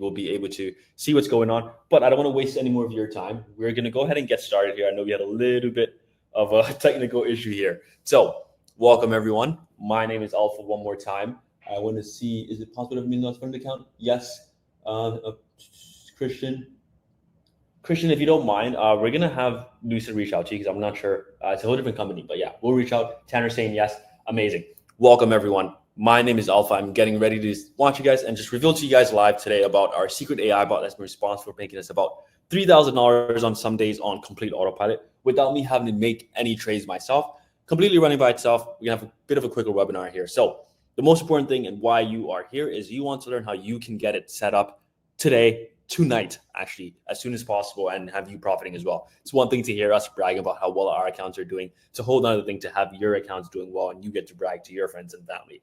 will be able to see what's going on. But I don't want to waste any more of your time. We're going to go ahead and get started here. I know we had a little bit of a technical issue here. So, welcome everyone. My name is Alpha one more time. I want to see, is it possible to have a $1 million friend account? Yes. Christian. Christian, if you don't mind, we're going to have Lucid reach out to you because I'm not sure. It's a whole different company, but yeah, we'll reach out. Tanner saying yes. Amazing. Welcome everyone. My name is Alpha. I'm getting ready to watch you guys and just reveal to you guys live today about our secret AI bot that's been responsible for making us about $3,000 on some days on complete autopilot without me having to make any trades myself, completely running by itself. We're gonna have a bit of a quicker webinar here. So the most important thing and why you are here is you want to learn how you can get it set up today, tonight, actually, as soon as possible, and have you profiting as well. It's one thing to hear us bragging about how well our accounts are doing. It's a whole other thing to have your accounts doing well and you get to brag to your friends and family.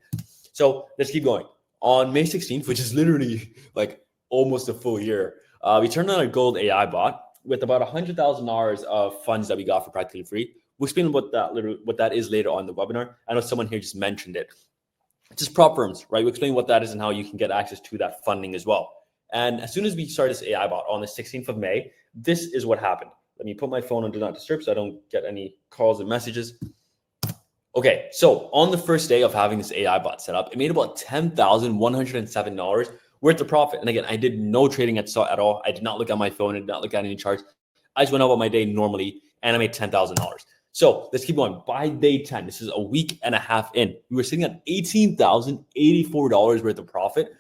So let's keep going. On May 16th, which is literally like almost a full year, we turned on a gold AI bot with about $100,000 of funds that we got for practically free. We'll explain what that is later on in the webinar. I know someone here just mentioned it. It's just prop firms, right? We'll explain what that is and how you can get access to that funding as well. And as soon as we start this AI bot on the 16th of May, this is what happened. Let me put my phone on Do Not Disturb so I don't get any calls and messages. Okay, so on the first day of having this AI bot set up, it made about $10,107 worth of profit. And again, I did no trading at all. I did not look at my phone. I did not look at any charts. I just went about my day normally and I made $10,000. So let's keep going. By day 10, this is a week and a half in, we were sitting at $18,084 worth of profit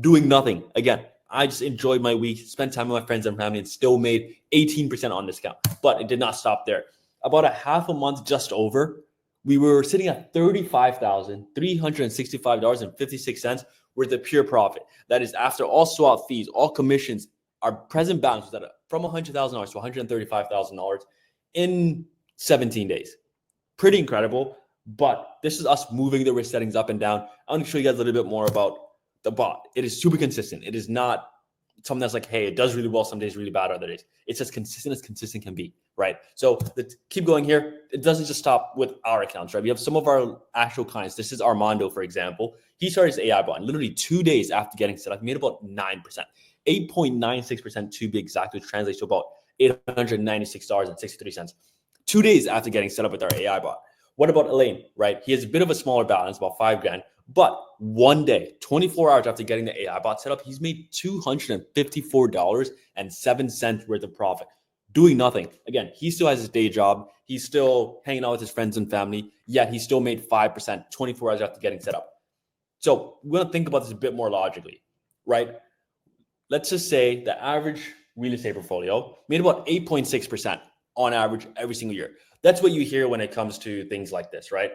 doing nothing. Again, I just enjoyed my week, spent time with my friends and family, and still made 18% on this account. But it did not stop there. About a half a month just over, we were sitting at $35,365.56 worth of pure profit. That is after all swap fees, all commissions. Our present balance was from $100,000 to $135,000 in 17 days. Pretty incredible. But this is us moving the risk settings up and down. I want to show you guys a little bit more about the bot. It is super consistent. It is not something that's like, hey, it does really well some days, really bad other days. It's as consistent can be, right? So let's keep going here. It doesn't just stop with our accounts, right? We have some of our actual clients. This is Armando, for example. He started his AI bot, and literally 2 days after getting set up, he made about 9%, 8.96% to be exact, which translates to about $896.63. 2 days after getting set up with our AI bot. What about Elaine, right? He has a bit of a smaller balance, about $5,000. But 1 day, 24 hours after getting the AI bot set up, he's made $254.07 worth of profit, doing nothing. Again, he still has his day job. He's still hanging out with his friends and family, yet he still made 5% 24 hours after getting set up. So we're going to think about this a bit more logically, right? Let's just say the average real estate portfolio made about 8.6% on average every single year. That's what you hear when it comes to things like this, right?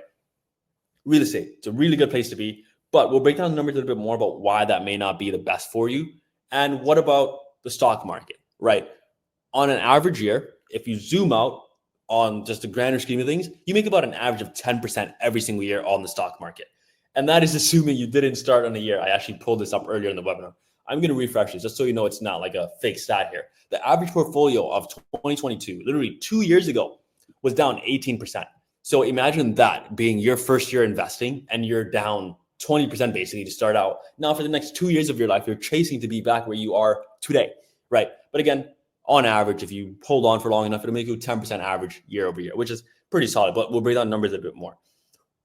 Real estate, it's a really good place to be, but we'll break down the numbers a little bit more about why that may not be the best for you. And what about the stock market, right? On an average year, if you zoom out on just the grander scheme of things, you make about an average of 10% every single year on the stock market. And that is assuming you didn't start on a year. I actually pulled this up earlier in the webinar. I'm going to refresh this just so you know it's not like a fake stat here. The average portfolio of 2022, literally 2 years ago, was down 18%. So imagine that being your first year investing and you're down 20% basically to start out. Now for the next 2 years of your life, you're chasing to be back where you are today, right? But again, on average, if you hold on for long enough, it'll make you 10% average year over year, which is pretty solid, but we'll break down numbers a bit more.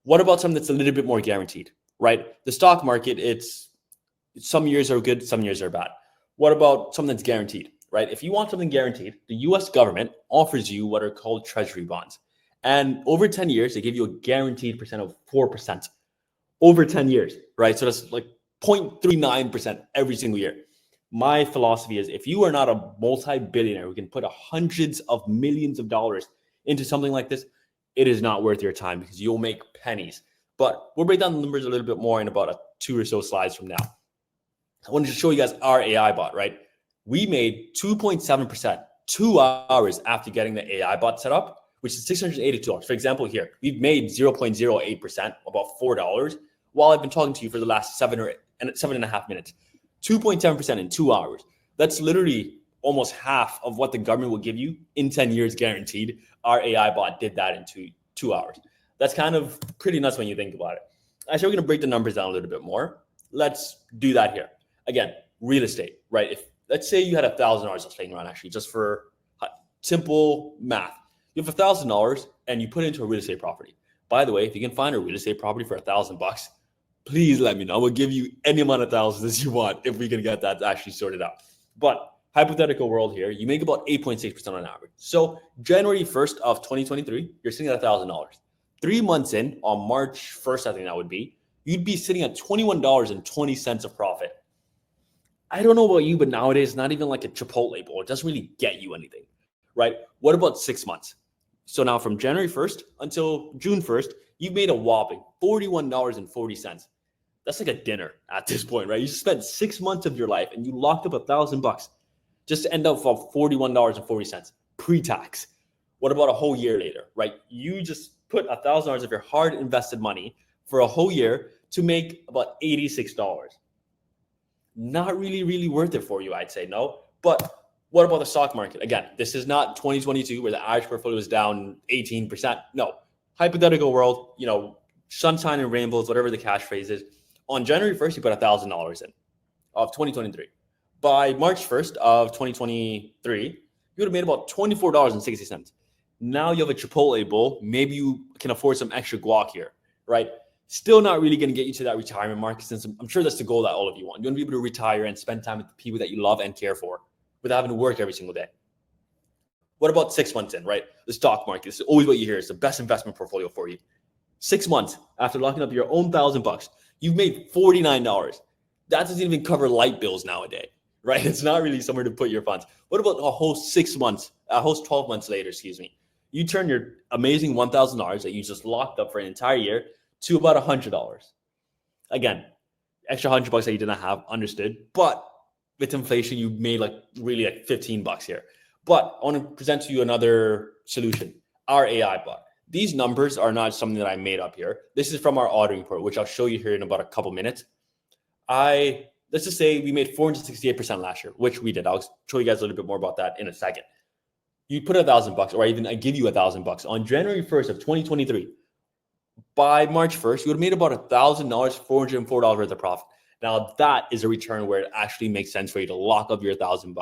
What about something that's a little bit more guaranteed, right? The stock market, it's some years are good, some years are bad. What about something that's guaranteed, right? If you want something guaranteed, the US government offers you what are called treasury bonds. And over 10 years, they give you a guaranteed percent of 4% over 10 years, right? So that's like 0.39% every single year. My philosophy is if you are not a multi-billionaire who can put hundreds of millions of dollars into something like this, it is not worth your time because you'll make pennies. But we'll break down the numbers a little bit more in about 2 or so slides from now. I wanted to show you guys our AI bot, right? We made 2.7% 2 hours after getting the AI bot set up, which is $682. For example, here, we've made 0.08%, about $4, while I've been talking to you for the last 7.5 minutes. 2.7% in 2 hours. That's literally almost half of what the government will give you in 10 years guaranteed. Our AI bot did that in 2 hours. That's kind of pretty nuts when you think about it. Actually, we're going to break the numbers down a little bit more. Let's do that here. Again, real estate, right? If let's say you had $1,000 just laying around, actually, just for simple math, you have $1,000 and you put it into a real estate property. By the way, if you can find a real estate property for $1,000, please let me know. I will give you any amount of thousands as you want if we can get that actually sorted out. But hypothetical world here, you make about 8.6% on average. So January 1st of 2023, you're sitting at $1,000. 3 months in, on March 1st, I think that would be, you'd be sitting at $21.20 of profit. I don't know about you, but nowadays, not even like a Chipotle bowl. It doesn't really get you anything, right? What about 6 months? So now from January 1st until June 1st, you've made a whopping $41.40. That's like a dinner at this point, right? You spent 6 months of your life and you locked up $1,000 just to end up for $41.40 pre-tax. What about a whole year later, right? You just put $1,000 of your hard invested money for a whole year to make about $86. Not really worth it for you, I'd say, no. But what about the stock market? Again, this is not 2022 where the average portfolio is down 18%. No, hypothetical world, sunshine and rainbows, whatever the cash phrase is. On January 1st, you put $1,000 in of 2023. By March 1st of 2023, you would have made about $24.60. Now you have a Chipotle bowl. Maybe you can afford some extra guac here, right? Still not really going to get you to that retirement mark, since I'm sure that's the goal that all of you want. You want to be able to retire and spend time with the people that you love and care for without having to work every single day. What about 6 months in, right? The stock market. This is always what you hear. It's the best investment portfolio for you. 6 months after locking up your own $1,000, you've made $49. That doesn't even cover light bills nowadays, right? It's not really somewhere to put your funds. What about a whole 6 months, a whole 12 months later, you turn your amazing $1,000 that you just locked up for an entire year to about $100. Again, extra $100 that you didn't have, understood. But with inflation, you made really $15 here. But I want to present to you another solution, our AI bot. These numbers are not something that I made up here. This is from our auditing report, which I'll show you here in about a couple minutes. Let's just say we made 468% last year, which we did. I'll show you guys a little bit more about that in a second. You put $1,000, or even I give you $1,000 on January 1st of 2023. By March 1st, you would have made about $1,000, $404 worth of profit. Now that is a return where it actually makes sense for you to lock up your $1,000.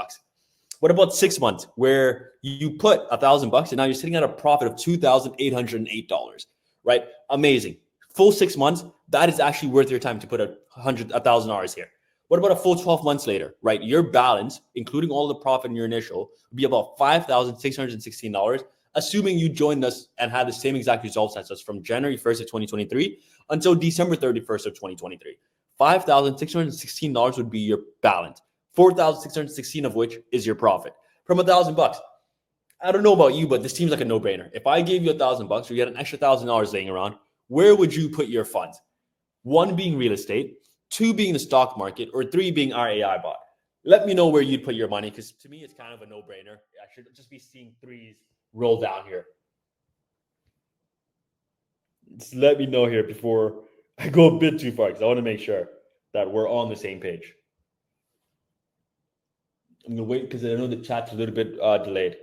What about 6 months where you put $1,000 and now you're sitting at a profit of $2,808, right? Amazing. Full 6 months, that is actually worth your time to put $1,000 here. What about a full 12 months later, right? Your balance, including all the profit in your initial, would be about $5,616, assuming you joined us and had the same exact results as us from January 1st of 2023 until December 31st of 2023. $5,616 would be your balance. 4,616 of which is your profit from $1,000. I don't know about you, but this seems like a no-brainer. If I gave you $1,000, you get an extra $1,000 laying around. Where would you put your funds? 1 being real estate, 2 being the stock market, or 3 being our AI bot. Let me know where you'd put your money, because to me, it's kind of a no-brainer. I should just be seeing 3s roll down here. Just let me know here before I go a bit too far, because I want to make sure that we're on the same page. I'm going to wait because I know the chat's a little bit delayed.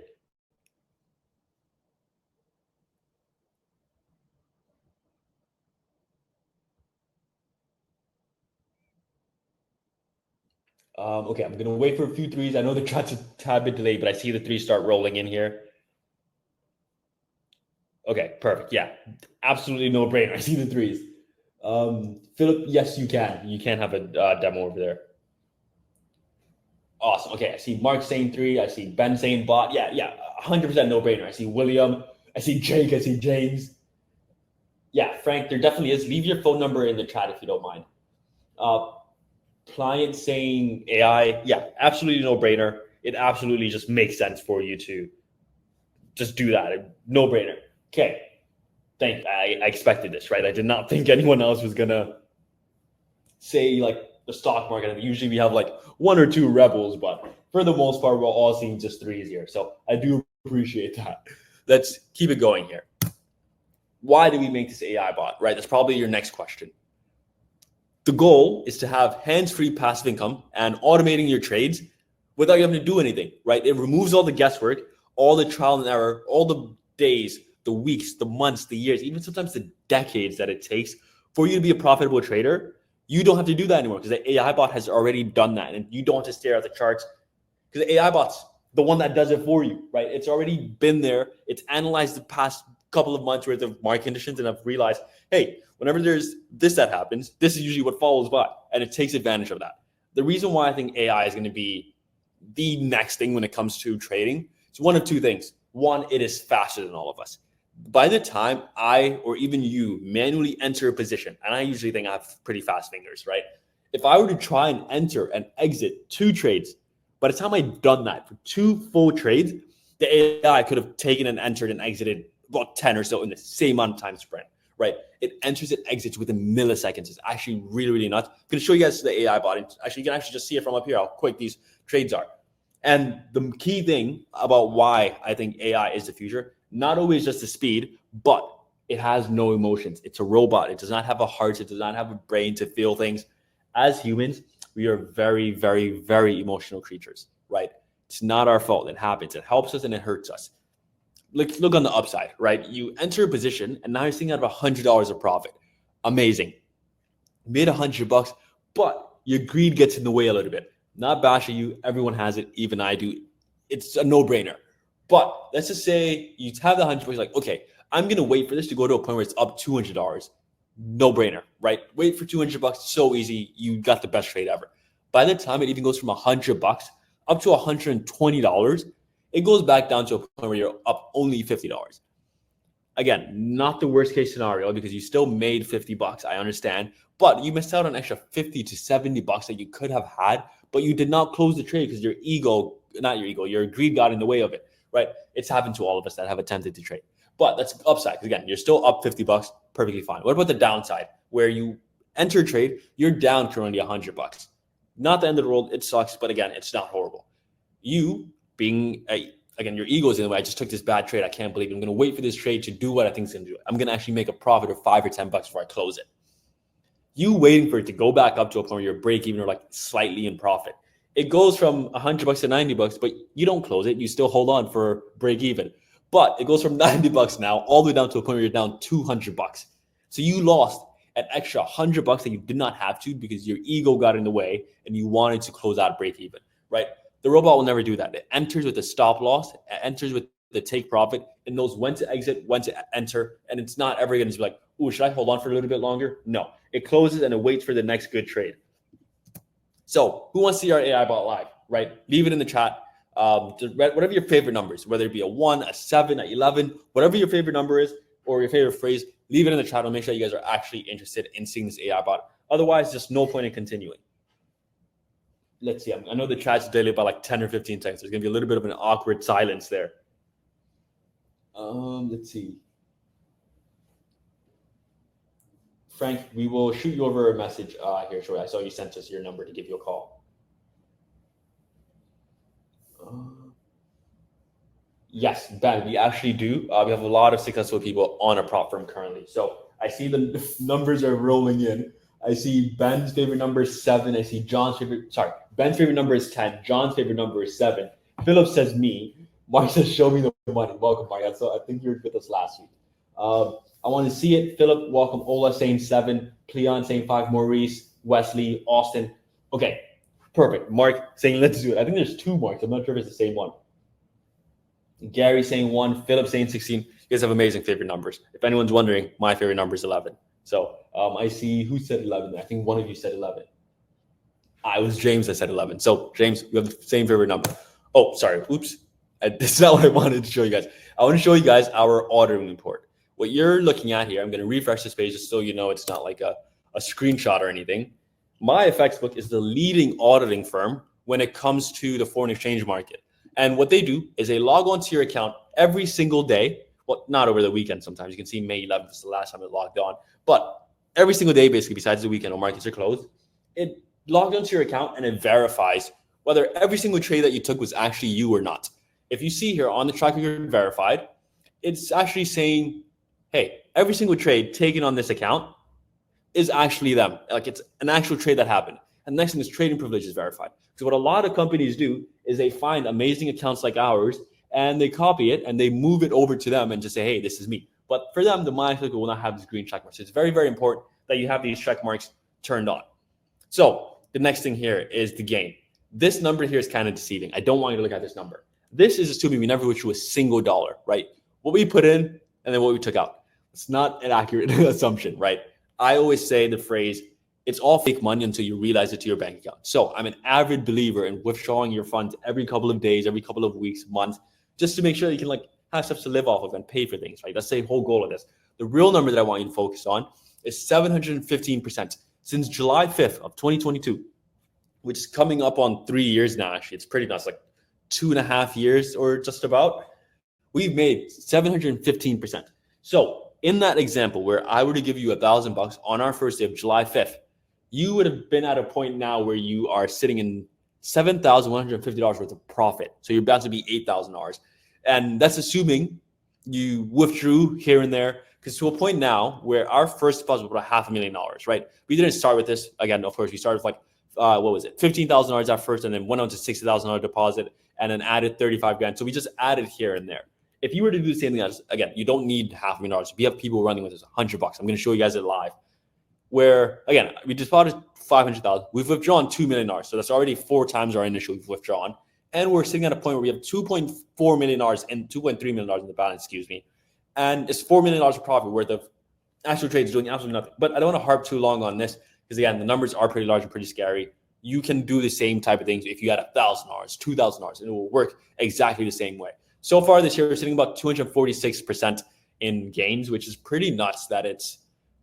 Okay, I'm going to wait for a few 3s. I know the chat's a tad bit delayed, but I see the 3s start rolling in here. Okay, perfect. Yeah, absolutely no brainer. I see the 3s. Philip, yes, you can. You can have a demo over there. Awesome. Okay, I see Mark saying 3. I see Ben saying bot. Yeah, 100% no brainer. I see William. I see Jake. I see James. Yeah, Frank, there definitely is. Leave your phone number in the chat if you don't mind. Client saying AI. Yeah, absolutely no brainer. It absolutely just makes sense for you to just do that. No brainer. Okay. I expected this, right? I did not think anyone else was going to say the stock market. Usually we have 1 or 2 rebels, but for the most part, we're all seeing just 3s here. So I do appreciate that. Let's keep it going here. Why do we make this AI bot, right? That's probably your next question. The goal is to have hands-free passive income and automating your trades without you having to do anything, right? It removes all the guesswork, all the trial and error, all the days, the weeks, the months, the years, even sometimes the decades that it takes for you to be a profitable trader. You don't have to do that anymore because the AI bot has already done that, and you don't have to stare at the charts because the AI bot's the one that does it for you, right? It's already been there. It's analyzed the past couple of months worth of market conditions and have realized, hey, whenever there's this that happens, this is usually what follows by, and it takes advantage of that. The reason why I think AI is going to be the next thing when it comes to trading, it's one of two things. One, it is faster than all of us. By the time I or even you manually enter a position, and I usually think I have pretty fast fingers, right? If I were to try and enter and exit 2 trades, by the time I'd done that for 2 full trades, the AI could have taken and entered and exited about 10 or so in the same amount of time spread, right? It enters and exits within milliseconds. It's actually really, really nuts. I'm going to show you guys the AI bot. Actually, you can actually just see it from up here, how quick these trades are. And the key thing about why I think AI is the future, not always just the speed, but it has no emotions. It's a robot. It does not have a heart. It does not have a brain to feel things. As humans, we are very, very, very emotional creatures, right? It's not our fault. It happens. It helps us and it hurts us. Look on the upside, right? You enter a position and now you're seeing out of $100 of profit. Amazing. Made $100, but your greed gets in the way a little bit. Not bashing you. Everyone has it. Even I do. It's a no-brainer. But let's just say you have the $100, like, okay, I'm going to wait for this to go to a point where it's up $200. No brainer, right? Wait for $200. So easy. You got the best trade ever. By the time it even goes from $100 up to $120, it goes back down to a point where you're up only $50. Again, not the worst case scenario because you still made $50. I understand, but you missed out on an extra $50 to $70 that you could have had, but you did not close the trade because your greed got in the way of it. Right? It's happened to all of us that have attempted to trade. But that's upside. Because again, you're still up $50, perfectly fine. What about the downside? Where you enter a trade, you're down currently $100. Not the end of the world. It sucks, but again, it's not horrible. You being again, your ego is in the way. I just took this bad trade. I can't believe it. I'm going to wait for this trade to do what I think it's going to do. I'm going to actually make a profit of $5 or $10 before I close it. You waiting for it to go back up to a point where you're break even or like slightly in profit. It goes from $100 to $90, but you don't close it. You still hold on for break even. But it goes from $90 now all the way down to a point where you're down $200. So you lost an extra $100 that you did not have to because your ego got in the way and you wanted to close out break even, right? The robot will never do that. It enters with a stop loss, it enters with the take profit, and knows when to exit, when to enter, and it's not ever going to be like, oh, should I hold on for a little bit longer? No, it closes and it waits for the next good trade. So who wants to see our AI bot live, right? Leave it in the chat. Whatever your favorite number is, whether it be a 1, a 7, a 11, whatever your favorite number is or your favorite phrase, leave it in the chat. I'll make sure you guys are actually interested in seeing this AI bot. Otherwise, just no point in continuing. Let's see. I know the chat's delayed by like 10 or 15 seconds. There's going to be a little bit of an awkward silence there. Let's see. Frank, we will shoot you over a message here shortly. I saw you sent us your number to give you a call. Yes, Ben, we actually do. We have a lot of successful people on a prop firm currently. So I see the numbers are rolling in. I see Ben's favorite number is 7. I see Ben's favorite number is 10. John's favorite number is 7. Philip says me. Mark says, show me the money. Welcome, Mark. So I think you were with us last week. I want to see it. Philip, welcome. Ola saying 7. Cleon saying 5. Maurice, Wesley, Austin. Okay, perfect. Mark saying, let's do it. I think there's 2 Marks. I'm not sure if it's the same one. Gary saying 1. Philip saying 16. You guys have amazing favorite numbers. If anyone's wondering, my favorite number is 11. So I see who said 11. I think one of you said 11. It was James that said 11. So James, we have the same favorite number. Oh, sorry. Oops. This is not what I wanted to show you guys. I want to show you guys our auditing report. What you're looking at here, I'm going to refresh this page just so you know it's not like a screenshot or anything. MyFX Book is the leading auditing firm when it comes to the foreign exchange market. And what they do is they log on to your account every single day. Well, not over the weekend sometimes. You can see May 11th is the last time it logged on. But every single day, basically, besides the weekend when markets are closed, it logged onto your account and it verifies whether every single trade that you took was actually you or not. If you see here on the track record verified, it's actually saying, hey, every single trade taken on this account is actually them. Like it's an actual trade that happened. And the next thing is trading privilege is verified. So what a lot of companies do is they find amazing accounts like ours and they copy it and they move it over to them and just say, hey, this is me. But for them, the MyFX will not have this green check mark. So it's very, very important that you have these check marks turned on. So the next thing here is the gain. This number here is kind of deceiving. I don't want you to look at this number. This is assuming we never withdrew a single dollar, right? What we put in and then what we took out. It's not an accurate assumption, right? I always say the phrase, it's all fake money until you realize it to your bank account. So I'm an avid believer in withdrawing your funds every couple of days, every couple of weeks, months, just to make sure that you can like have stuff to live off of and pay for things, right? That's the whole goal of this. The real number that I want you to focus on is 715% since July 5th of 2022, which is coming up on 3 years now. Actually, it's pretty nuts, like 2.5 years or just about. We've made 715%. So in that example, where I were to give you $1,000 on our first day of July 5th, you would have been at a point now where you are sitting in $7,150 worth of profit. So you're about to be $8,000. And that's assuming you withdrew here and there, because to a point now where our first deposit was about $500,000, right? We didn't start with this. Again, of course, we started with like, what was it? $15,000 at first, and then went on to $60,000 deposit and then added 35 grand. So we just added here and there. If you were to do the same thing, again, you don't need $500,000. We have people running with this $100. I'm going to show you guys it live. Where again, we deposited 500,000. We've withdrawn $2 million. So that's already 4 times our initial we've withdrawn. And we're sitting at a point where we have $2.4 million and $2.3 million in the balance, excuse me. And it's $4 million of profit worth of actual trades doing absolutely nothing. But I don't want to harp too long on this because again, the numbers are pretty large and pretty scary. You can do the same type of things if you had $1,000, $2,000, and it will work exactly the same way. So far this year, we're sitting about 246% in gains, which is pretty nuts that it's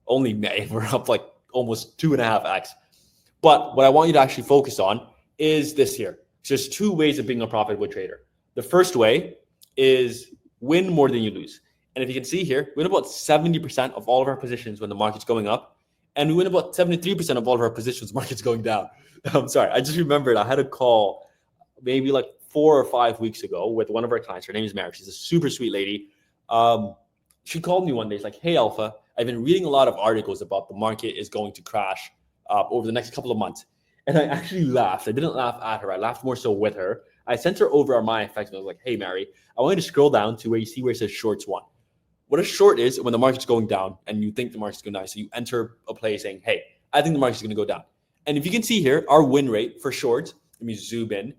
only May. We're up like almost 2.5x. But what I want you to actually focus on is this here. So there's 2 ways of being a profitable trader. The first way is win more than you lose. And if you can see here, we win about 70% of all of our positions when the market's going up. And we win about 73% of all of our positions when the market's going down. I'm sorry. I just remembered I had a call maybe like 4 or 5 weeks ago with one of our clients. Her name is Mary. She's a super sweet lady. She called me one day. She's like, hey, Alpha, I've been reading a lot of articles about the market is going to crash over the next couple of months. And I actually laughed. I didn't laugh at her. I laughed more so with her. I sent her over on my FX. I was like, hey, Mary, I want you to scroll down to where you see where it says shorts 1. What a short is when the market's going down and you think the market's going down. So you enter a play saying, hey, I think the market's going to go down. And if you can see here, our win rate for shorts, let me zoom in,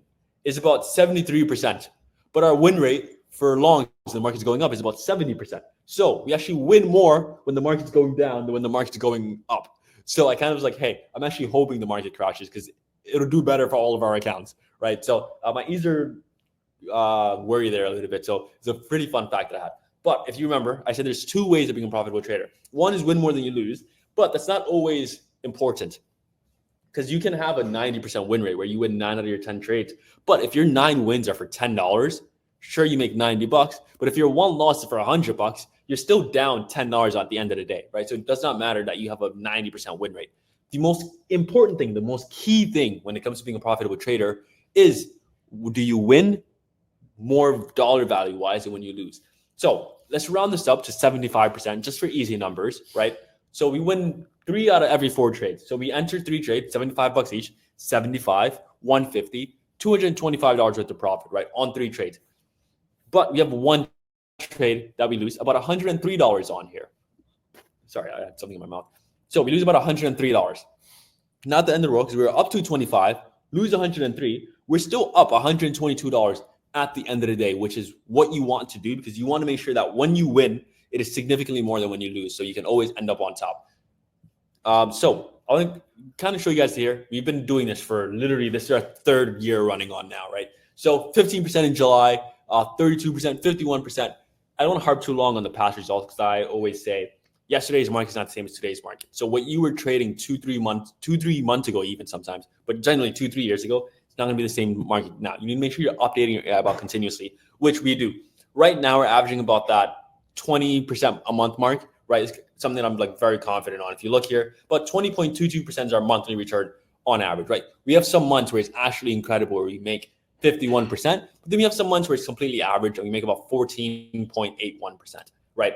is about 73%. But our win rate for longs, the market's going up, is about 70%. So we actually win more when the market's going down than when the market's going up. So I kind of was like, hey, I'm actually hoping the market crashes because it'll do better for all of our accounts, right? So my easier worry there a little bit. So it's a pretty fun fact that I had. But if you remember, I said there's 2 ways of being a profitable trader. One is win more than you lose, but that's not always important because you can have a 90% win rate where you win 9 out of your 10 trades. But if your 9 wins are for $10, sure, you make $90. But if your 1 loss is for $100, you're still down $10 at the end of the day, right? So it does not matter that you have a 90% win rate. The most important thing, the most key thing when it comes to being a profitable trader is, do you win more dollar value wise than when you lose? So let's round this up to 75% just for easy numbers, right? So we win 3 out of every 4 trades. So we enter 3 trades, $75 each, 75, 150, $225 worth of profit, right? On 3 trades. But we have 1 trade that we lose about $103 on here. Sorry, I had something in my mouth. So we lose about $103. Not the end of the world because we were up to 25, lose 103. We're still up $122 at the end of the day, which is what you want to do because you want to make sure that when you win, it is significantly more than when you lose. So you can always end up on top. So I want to kind of show you guys here. We've been doing this for literally, this is our 3rd year running on now, right? So 15% in July, 32%, 51%. I don't want to harp too long on the past results because I always say yesterday's market is not the same as today's market. So what you were trading 2-3 months ago, even sometimes, but generally 2-3 years ago, it's not going to be the same market now. You need to make sure you're updating your AI bot continuously, which we do. Right now, we're averaging about that 20% a month mark, right? It's something I'm like very confident on. If you look here, about 20.22% is our monthly return on average, right? We have some months where it's actually incredible, where we make 51%, but then we have some months where it's completely average and we make about 14.81%, right?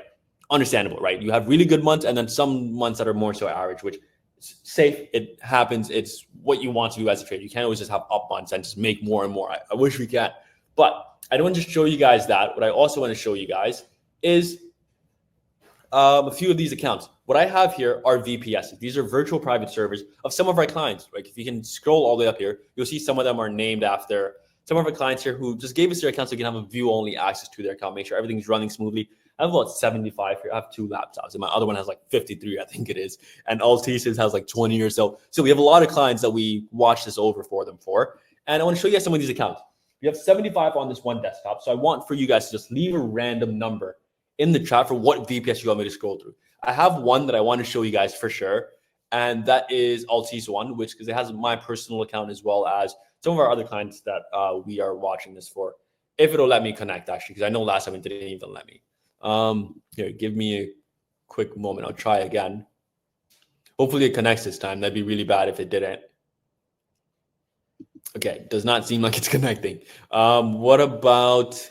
Understandable, right? You have really good months and then some months that are more so average, which is safe. It happens. It's what you want to do as a trader. You can't always just have up months and just make more and more. I wish we can, but I don't want to just show you guys that. What I also want to show you guys is a few of these accounts. What I have here are VPSs. These are virtual private servers of some of our clients. Like if you can scroll all the way up here, you'll see some of them are named after some of our clients here who just gave us their account so we can have a view-only access to their account, make sure everything's running smoothly. I have about 75 here. I have 2 laptops, and my other one has like 53, I think it is. And Altices has like 20 or so. So we have a lot of clients that we watch this over for them for. And I want to show you guys some of these accounts. We have 75 on this one desktop. So I want for you guys to just leave a random number in the chat for what VPS you want me to scroll through. I have one that I want to show you guys for sure. And that is Altice One, which because it has my personal account as well as some of our other clients that we are watching this for. If it'll let me connect, actually, because I know last time it didn't even let me. Here, give me a quick moment. I'll try again. Hopefully it connects this time. That'd be really bad if it didn't. Okay, does not seem like it's connecting. What about,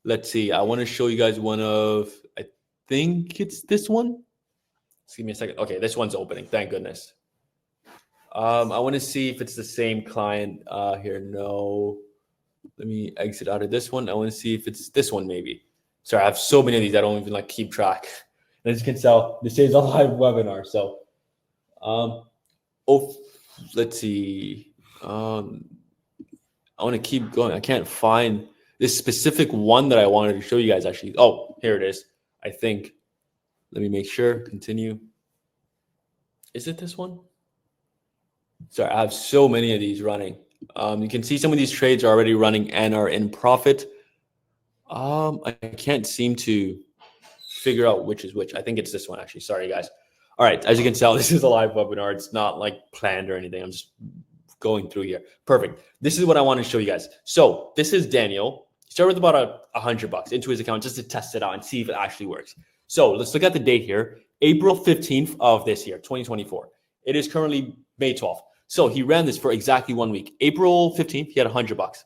let's see. I want to show you guys one of, I think it's this one. Just give me a second. Okay, this one's opening. Thank goodness. I want to see if it's the same client here. No. Let me exit out of this one. I want to see if it's this one maybe. Sorry, I have so many of these I don't even like keep track. And as you can tell, this is a live webinar. So, let's see. I want to keep going. I can't find this specific one that I wanted to show you guys actually. Oh, here it is. I think. Let me make sure. Continue. Is it this one? Sorry, I have so many of these running. You can see some of these trades are already running and are in profit. I can't seem to figure out which is which. I think it's this one actually. Sorry, guys. All right, as you can tell, this is a live webinar. It's not like planned or anything. I'm just going through here. Perfect. This is what I want to show you guys. So this is Daniel. He started with about $100 into his account just to test it out and see if it actually works. So let's look at the date here. April 15th of this year, 2024. It is currently May 12th. So he ran this for exactly 1 week. April 15th, he had $100.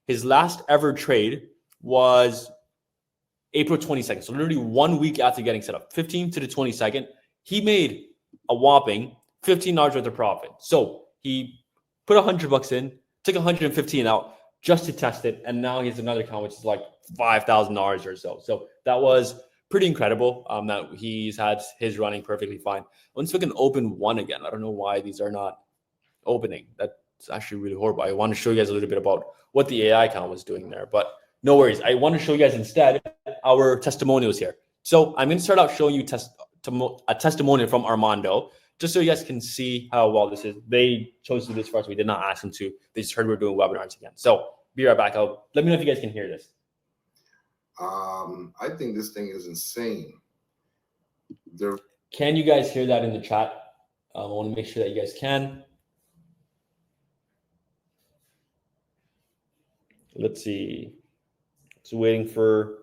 His last ever trade was April 22nd. So literally 1 week after getting set up, 15th to the 22nd, he made a whopping $15 worth of profit. So he put $100 in, took 115 out just to test it. And now he has another account, which is like $5,000 or so. So that was pretty incredible that he's had his running perfectly fine. Let's we can open one again. I don't know why these are not opening. That's actually really horrible. I want to show you guys a little bit about what the AI account was doing there, but no worries. I want to show you guys instead our testimonials here. So I'm going to start out showing you a testimonial from Armando, just so you guys can see how well this is. They chose to do this for us. We did not ask them to. They just heard we were doing webinars again. So be right back. Let me know if you guys can hear this. I think this thing is insane. Can you guys hear that in the chat? I want to make sure that you guys can. Let's see. Just waiting for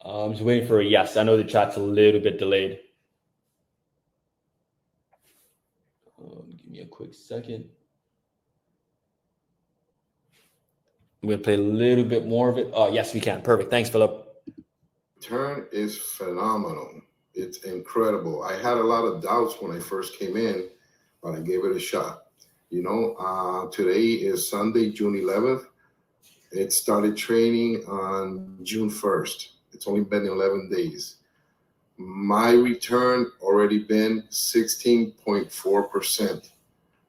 a yes. I know the chat's a little bit delayed. Give me a quick second. I'm going to play a little bit more of it. Oh, yes, we can. Perfect. Thanks, Philip. Turn is phenomenal. It's incredible. I had a lot of doubts when I first came in, but I gave it a shot. You know, today is Sunday, June 11th. It started training on June 1st. It's only been 11 days. My return already been 16.4%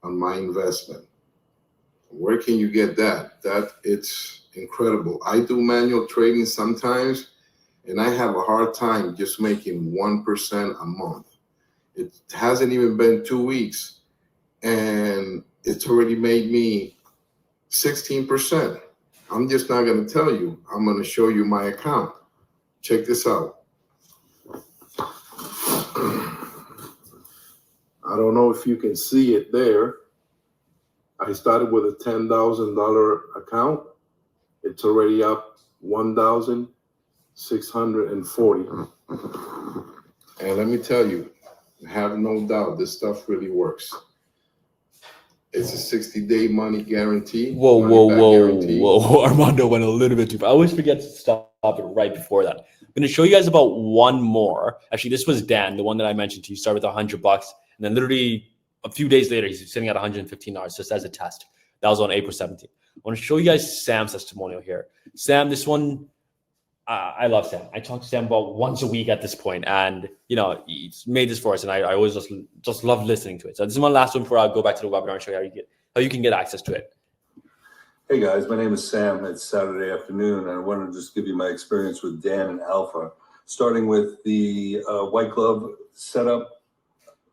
on my investment. Where can you get that? It's incredible. I do manual trading sometimes, and I have a hard time just making 1% a month. It hasn't even been 2 weeks, and it's already made me 16%. I'm just not going to tell you. I'm going to show you my account. Check this out. I don't know if you can see it there. I started with a $10,000 account. It's already up 1,640. And let me tell you, have no doubt, this stuff really works. It's a 60-day money guarantee. Whoa. Armando went a little bit too far. I always forget to stop it right before that. I'm going to show you guys about one more. Actually, this was Dan, the one that I mentioned to you. Start with $100, and then literally a few days later, he's sitting at $115 just as a test. That was on April 17th. I want to show you guys Sam's testimonial here. Sam, this one, I love Sam. I talk to Sam about once a week at this point, and he's made this for us, and I always just love listening to it. So this is my last one before I go back to the webinar and show you how you can get access to it. Hey guys, my name is Sam. It's Saturday afternoon, and I wanted to just give you my experience with Dan and Alpha, starting with the white glove setup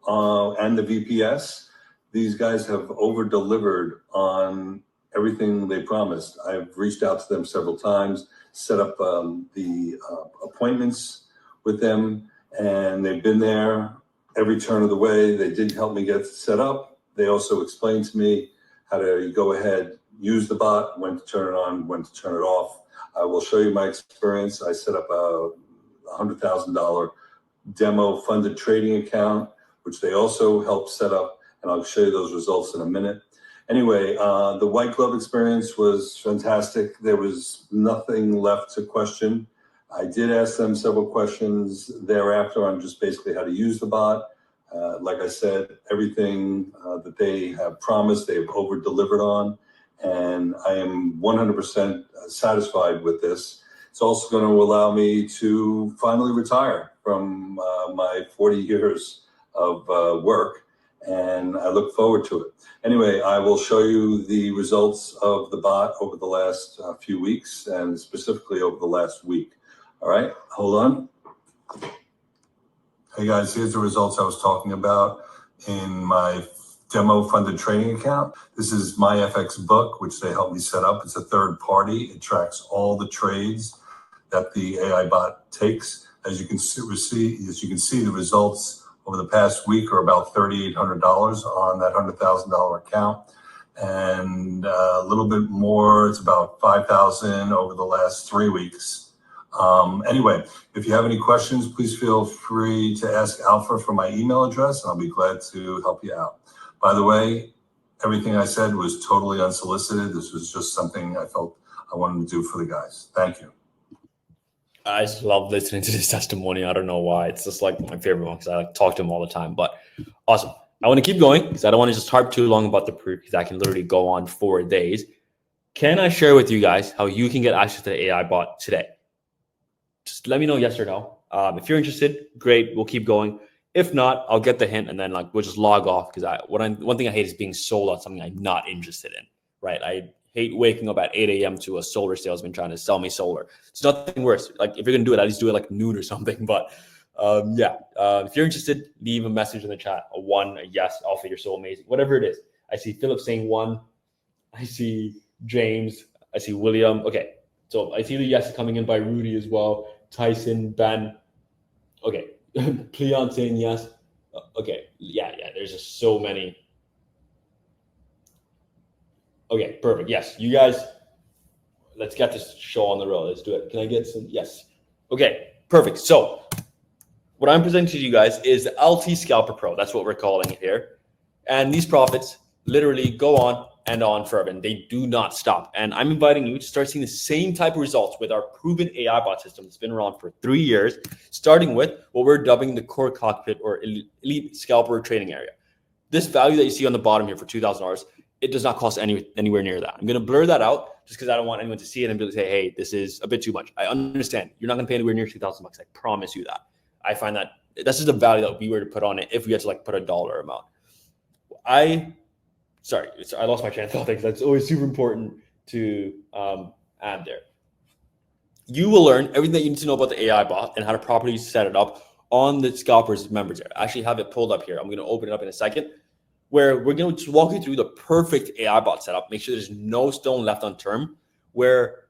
and the VPS. These guys have over-delivered on everything they promised. I've reached out to them several times, set up the appointments with them, and they've been there every turn of the way. They did help me get set up. They also explained to me how to go ahead, use the bot, when to turn it on, when to turn it off. I will show you my experience. I set up a $100,000 demo funded trading account, which they also helped set up, and I'll show you those results in a minute. Anyway, the white glove experience was fantastic. There was nothing left to question. I did ask them several questions thereafter on just basically how to use the bot. Like I said, everything that they have promised, they've over-delivered on, and I am 100% satisfied with this. It's also going to allow me to finally retire from my 40 years of work, and I look forward to it. Anyway, I will show you the results of the bot over the last few weeks, and specifically over the last week. All right, hold on. Hey guys, here's the results I was talking about in my demo funded trading account. This is my FX book, which they helped me set up. It's a third party. It tracks all the trades that the AI bot takes. As you can see, the results over the past week are about $3,800 on that $100,000 account, and a little bit more. It's about $5,000 over the last 3 weeks. Anyway, if you have any questions, please feel free to ask Alpha from my email address, and I'll be glad to help you out. By the way, everything I said was totally unsolicited. This was just something I felt I wanted to do for the guys. Thank you. I just love listening to this testimony. I don't know why. It's just like my favorite one because I talk to him all the time. But awesome. I want to keep going because I don't want to just harp too long about the proof because I can literally go on 4 days. Can I share with you guys how you can get access to the AI bot today? Just let me know yes or no. If you're interested, great. We'll keep going. If not, I'll get the hint and then we'll just log off because one thing I hate is being sold on something I'm not interested in. Right? I hate waking up at 8 a.m. to a solar salesman trying to sell me solar. It's nothing worse. Like if you're gonna do it, at least do it like noon or something. But if you're interested, leave a message in the chat. A 1, a yes, Alpha, you're so amazing. Whatever it is. I see Philip saying 1. I see James. I see William. Okay. So I see the yes coming in by Rudy as well. Tyson, Ben. Okay. Cleon saying yes. Okay. Yeah. There's just so many. Okay, perfect. Yes, you guys, let's get this show on the road. Let's do it. Can I get some? Yes. Okay, perfect. So what I'm presenting to you guys is the LT Scalper Pro. That's what we're calling it here. And these profits literally go on and on forever, and they do not stop. And I'm inviting you to start seeing the same type of results with our proven AI bot system that's been around for 3 years, starting with what we're dubbing the Core Cockpit or Elite Scalper Trading Area. This value that you see on the bottom here for $2,000, it does not cost anywhere near that. I'm going to blur that out just because I don't want anyone to see it and be able to say, hey, this is a bit too much. I understand. You're not going to pay anywhere near $2,000. I promise you that. I find that that's just the value that we were to put on it if we had to put a dollar amount. Sorry, I lost my train of thought because that's always super important to add there. You will learn everything that you need to know about the AI bot and how to properly set it up on the Scalpers members area. I actually have it pulled up here. I'm going to open it up in a second, where we're going to walk you through the perfect AI bot setup. Make sure there's no stone left unturned, where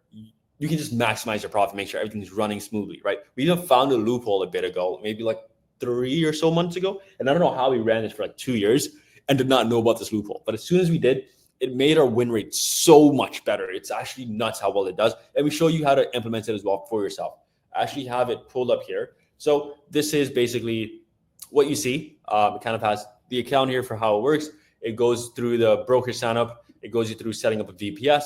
you can just maximize your profit, make sure everything's running smoothly, right? We even found a loophole a bit ago, maybe 3 or so months ago. And I don't know how we ran this for 2 years and did not know about this loophole. But as soon as we did, it made our win rate so much better. It's actually nuts how well it does. And we show you how to implement it as well for yourself. I actually have it pulled up here. So this is basically what you see. It kind of has the account here for how it works. It goes through the broker sign up. It goes you through setting up a VPS.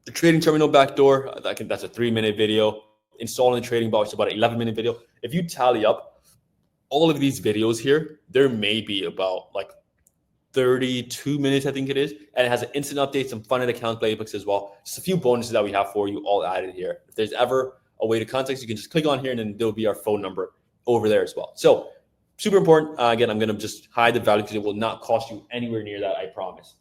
The trading terminal backdoor, that's a 3-minute video. Installing the trading bot is about an 11-minute video. If you tally up all of these videos here, there may be about 32 minutes, I think it is. And it has an instant update, some funded account playbooks as well. Just a few bonuses that we have for you all added here. If there's ever a way to contact us, you can just click on here and then there'll be our phone number over there as well. So super important. Again, I'm going to just hide the value because it will not cost you anywhere near that, I promise.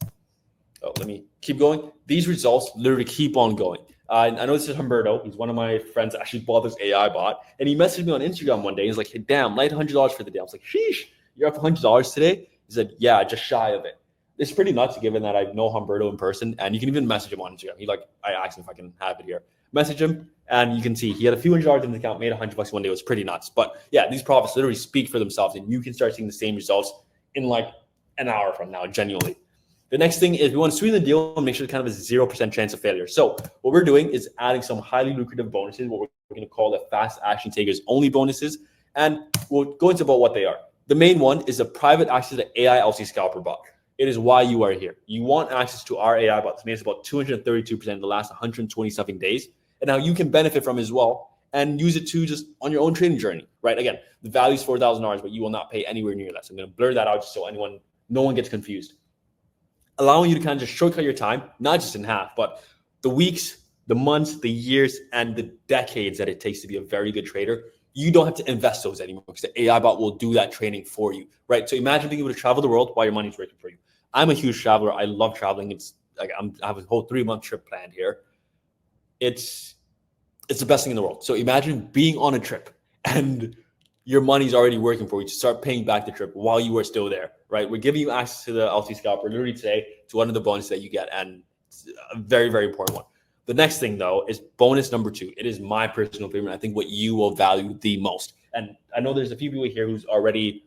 Oh, let me keep going. These results literally keep on going. I know this is Humberto. He's one of my friends that actually bought this AI bot. And he messaged me on Instagram one day. He's like, hey, damn, light $100 for the day. I was like, sheesh, you're up $100 today? He said, yeah, just shy of it. It's pretty nuts given that I know Humberto in person. And you can even message him on Instagram. I asked him if I can have it here. Message him. And you can see he had a few $100 in the account, made $100 one day. It was pretty nuts. But yeah, these profits literally speak for themselves. And you can start seeing the same results in like an hour from now, genuinely. The next thing is we want to sweeten the deal and make sure it kind of has a 0% chance of failure. So what we're doing is adding some highly lucrative bonuses, what we're going to call the fast action takers only bonuses. And we'll go into about what they are. The main one is a private access to AI LC Scalper bot. It is why you are here. You want access to our AI bot. It's made about 232% in the last 127 days. And now you can benefit from it as well and use it to just on your own trading journey, right? Again, the value is $4,000, but you will not pay anywhere near that. So I'm going to blur that out just so no one gets confused. Allowing you to kind of just shortcut your time, not just in half, but the weeks, the months, the years, and the decades that it takes to be a very good trader. You don't have to invest those anymore because the AI bot will do that training for you, right? So imagine being able to travel the world while your money's working for you. I'm a huge traveler. I love traveling. It's like I have a whole 3-month trip planned here. It's the best thing in the world. So imagine being on a trip and your money's already working for you to start paying back the trip while you are still there, right? We're giving you access to the LT Scalper literally today to one of the bonuses that you get, and it's a very, very important one. The next thing, though, is bonus number 2. It is my personal favorite. I think what you will value the most. And I know there's a few people here who's already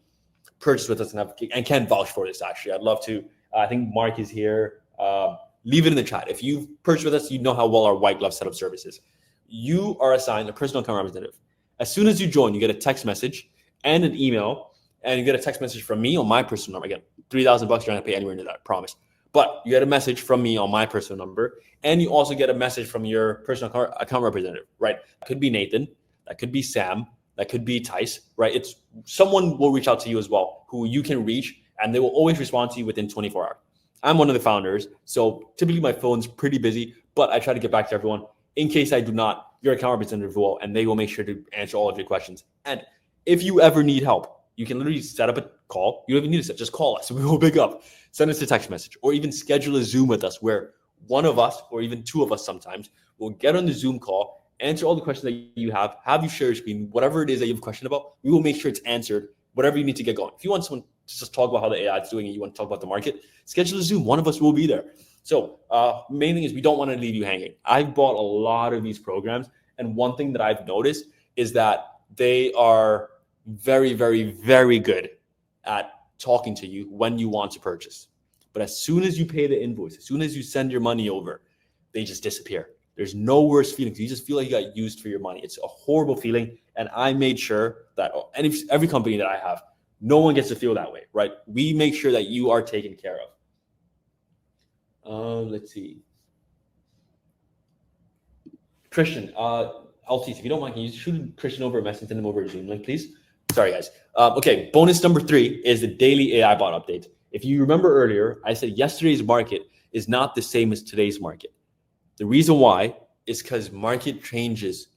purchased with us and can vouch for this, actually. I'd love to. I think Mark is here. Leave it in the chat. If you've purchased with us, you know how well our white glove setup service is. You are assigned a personal account representative. As soon as you join, you get a text message and an email, and you get a text message from me on my personal number. Again, $3,000, you're not going to pay anywhere near that, I promise. But you get a message from me on my personal number, and you also get a message from your personal account representative, right? That could be Nathan, that could be Sam, that could be Tice, right? It's someone will reach out to you as well, who you can reach, and they will always respond to you within 24 hours. I'm one of the founders, so typically my phone's pretty busy, but I try to get back to everyone. In case I do not, your account representative will, and they will make sure to answer all of your questions. And if you ever need help, you can literally set up a call. You don't even need to set, just call us. We will pick up, send us a text message, or even schedule a Zoom with us where one of us, or even two of us sometimes, will get on the Zoom call, answer all the questions that you have you share your screen, whatever it is that you have a question about, we will make sure it's answered, whatever you need to get going. If you want someone to just talk about how the AI is doing and you want to talk about the market, schedule a Zoom. One of us will be there. So main thing is we don't want to leave you hanging. I've bought a lot of these programs, and one thing that I've noticed is that they are very, very, very good at talking to you when you want to purchase. But as soon as you pay the invoice, as soon as you send your money over, they just disappear. There's no worse feeling. You just feel like you got used for your money. It's a horrible feeling. And I made sure that every company that I have, no one gets to feel that way, right? We make sure that you are taken care of. Let's see. Christian, LT, if you don't mind, can you shoot Christian over a message, send him over a Zoom link, please? Sorry, guys. Okay, bonus number 3 is the daily AI bot update. If you remember earlier, I said yesterday's market is not the same as today's market. The reason why is because market changes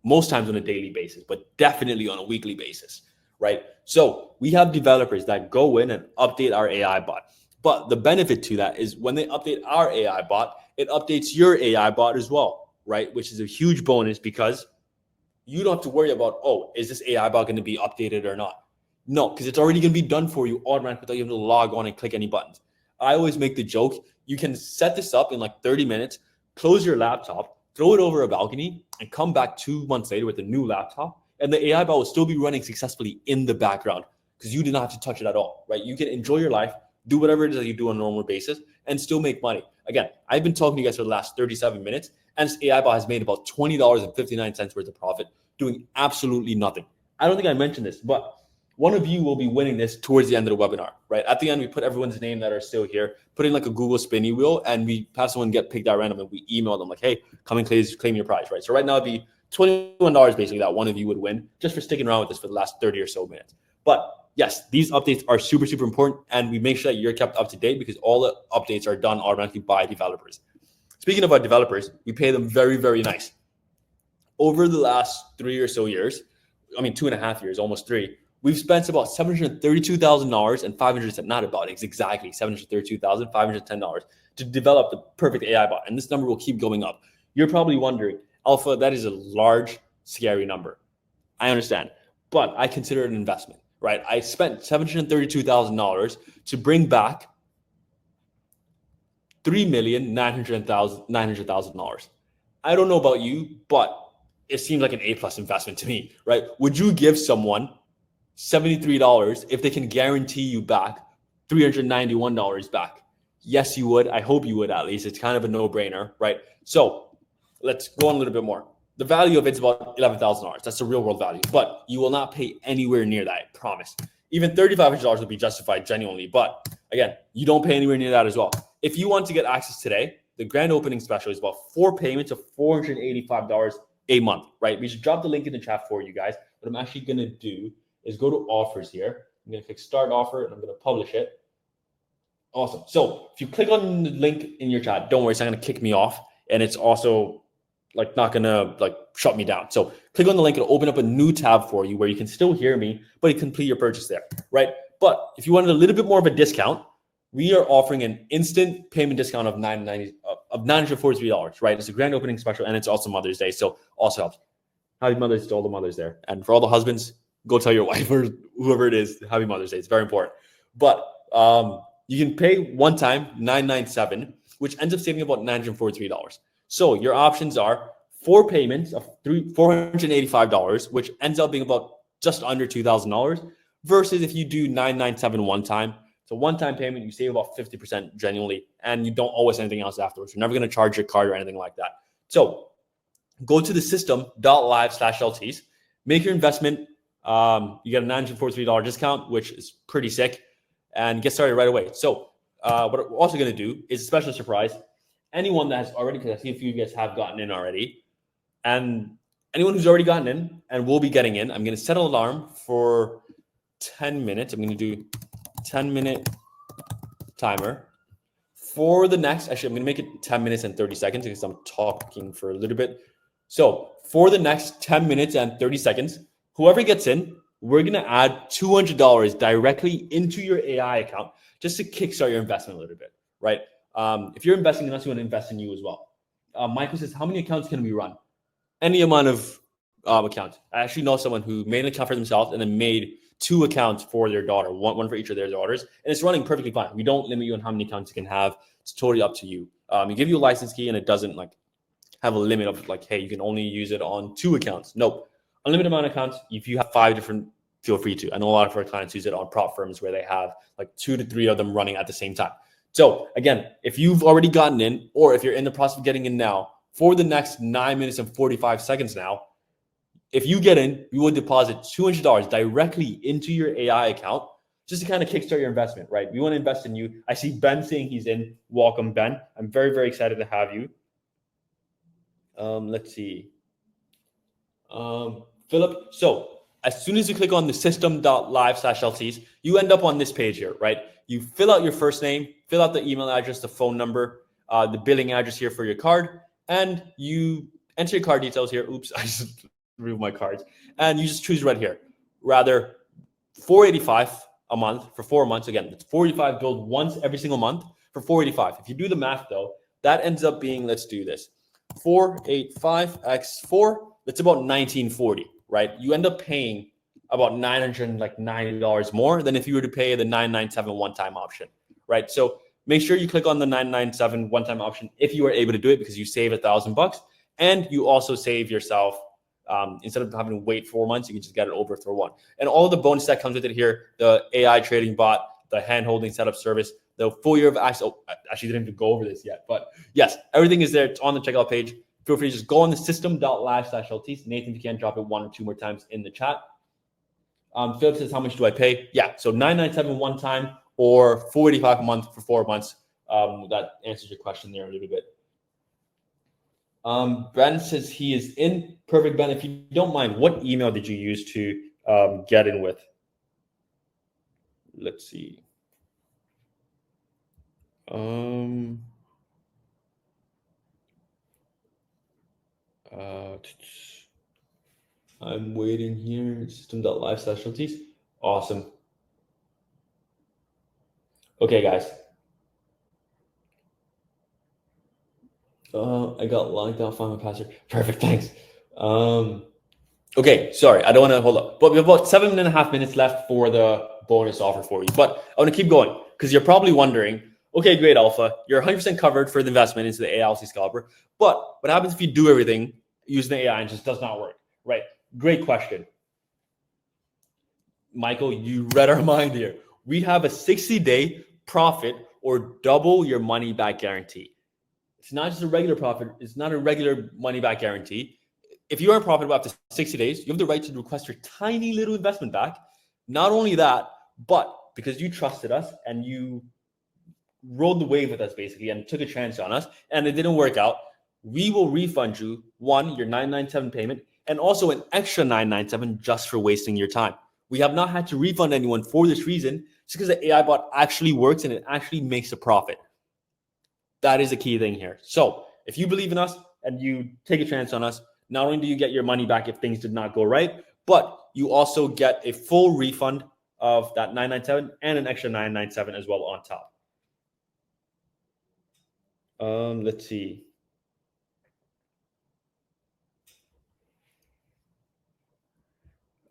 most times on a daily basis, but definitely on a weekly basis, right? So we have developers that go in and update our AI bot. But the benefit to that is when they update our AI bot, it updates your AI bot as well, right? Which is a huge bonus because you don't have to worry about, oh, is this AI bot going to be updated or not? No, because it's already going to be done for you automatically without you having to log on and click any buttons. I always make the joke, you can set this up in like 30 minutes, close your laptop, throw it over a balcony, and come back 2 months later with a new laptop, and the AI bot will still be running successfully in the background because you did not have to touch it at all, right? You can enjoy your life, do whatever it is that you do on a normal basis, and still make money. Again, I've been talking to you guys for the last 37 minutes, and this AI bot has made about $20.59 worth of profit, doing absolutely nothing. I don't think I mentioned this, but one of you will be winning this towards the end of the webinar, right? At the end, we put everyone's name that are still here, put in like a Google spinny wheel, and we have someone get picked at random, and we email them like, hey, come and claim your prize, right? So right now it'd be $21 basically that one of you would win just for sticking around with us for the last 30 or so minutes. But yes, these updates are super, super important, and we make sure that you're kept up to date because all the updates are done automatically by developers. Speaking of our developers, we pay them very, very nice. over the last 3 or so years, I mean 2.5 years, almost 3, we've spent about $732,000 and 510, not about, it's exactly $732,510 to develop the perfect AI bot. And this number will keep going up. You're probably wondering, Alpha, that is a large, scary number. I understand, but I consider it an investment, right? I spent $732,000 to bring back $3,900,000. I don't know about you, but it seems like an A+ investment to me, right? Would you give someone $73 if they can guarantee you back $391 back? Yes, you would. I hope you would, at least. It's kind of a no-brainer, right? So let's go on a little bit more. The value of it's about $11,000. That's the real world value, but you will not pay anywhere near that, I promise. Even $3,500 would be justified genuinely, but again, you don't pay anywhere near that as well. If you want to get access today, the grand opening special is about 4 payments of $485 a month, right? We should drop the link in the chat for you guys. What I'm actually going to do is go to offers here. I'm going to click start offer and I'm going to publish it. Awesome. So if you click on the link in your chat, don't worry, it's not going to kick me off. And it's also like not going to like shut me down. So click on the link, it'll open up a new tab for you where you can still hear me, but you complete your purchase there, right? But if you wanted a little bit more of a discount, we are offering an instant payment discount of $943, right? It's a grand opening special and it's also Mother's Day, so also helps. Happy Mother's Day to all the mothers there. And for all the husbands, go tell your wife or whoever it is, Happy Mother's Day. It's very important. But you can pay one time $997, which ends up saving about $943. So your options are 4 payments of $485, which ends up being about just under $2,000, versus if you do $997 one time. So one-time payment, you save about 50% genuinely, and you don't owe us anything else afterwards. You're never going to charge your card or anything like that. So go to the system.live/LTs, make your investment. You get a $943 discount, which is pretty sick, and get started right away. So what we're also going to do is a special surprise. Anyone that has already, because I see a few of you guys have gotten in already, and anyone who's already gotten in and will be getting in, I'm going to set an alarm for 10 minutes. I'm going to do 10-minute timer for the next, actually, I'm going to make it 10 minutes and 30 seconds because I'm talking for a little bit. So for the next 10 minutes and 30 seconds, whoever gets in, we're going to add $200 directly into your AI account just to kickstart your investment a little bit, right? If you're investing in us, we want to invest in you as well. Michael says, how many accounts can we run? Any amount of accounts. I actually know someone who made an account for themselves and then made 2 accounts for their daughter, one for each of their daughters, and it's running perfectly fine. We don't limit you on how many accounts you can have. It's totally up to you. We give you a license key, and it doesn't like have a limit of like, hey, you can only use it on 2 accounts. Nope, unlimited amount of accounts. If you have 5 different, feel free to. I know a lot of our clients use it on prop firms where they have like 2 to 3 of them running at the same time. So again, if you've already gotten in, or if you're in the process of getting in now, for the next 9 minutes and 45 seconds now, if you get in, we will deposit $200 directly into your AI account just to kind of kickstart your investment, right? We want to invest in you. I see Ben saying he's in. Welcome, Ben. I'm very, very excited to have you. Let's see. Philip, so as soon as you click on the system.live/LTs, you end up on this page here, right? You fill out your first name, fill out the email address, the phone number, the billing address here for your card, and you enter your card details here. Oops, I just remove my cards, and you just choose right here. Rather, $485 a month for 4 months. Again, it's $485 billed once every single month for $485. If you do the math though, that ends up being, let's do this, 485 x 4. That's about $1940, right? You end up paying about $990 more than if you were to pay the $997 one-time option, right? So make sure you click on the $997 one-time option if you are able to do it, because you save $1,000 and you also save yourself. Instead of having to wait 4 months, you can just get it over for 1. And all of the bonus that comes with it here, the AI trading bot, the hand-holding setup service, the full year of access. Oh, I actually didn't even go over this yet, but yes, everything is there. It's on the checkout page. Feel free to just go on the system.live/LTs. Nathan, if you can, drop it 1 or 2 more times in the chat. Philip says, how much do I pay? Yeah, so $997 one time or $485 a month for 4 months. That answers your question there a little bit. Ben says he is in. Perfect, Ben. If you don't mind, what email did you use to get in with? Let's see. I'm waiting here. System.live specialties. Awesome. Okay, guys. I got logged out, find my password. Perfect, thanks. Okay, sorry, I don't want to hold up, but we have about 7.5 minutes left for the bonus offer for you. But I want to keep going because you're probably wondering, okay, great, Alpha, you're 100% covered for the investment into the ALC scalper, but what happens if you do everything using the AI and just does not work, right? Great question. Michael, you read our mind here. We have a 60-day profit or double your money back guarantee. It's not just a regular profit. It's not a regular money back guarantee. If you are profitable after 60 days, you have the right to request your tiny little investment back. Not only that, but because you trusted us and you rode the wave with us basically and took a chance on us and it didn't work out, we will refund you, one, your $997 payment, and also an extra $997 just for wasting your time. We have not had to refund anyone for this reason. It's because the AI bot actually works and it actually makes a profit. That is a key thing here. So if you believe in us and you take a chance on us, not only do you get your money back if things did not go right, but you also get a full refund of that $997 and an extra $997 as well on top. Let's see.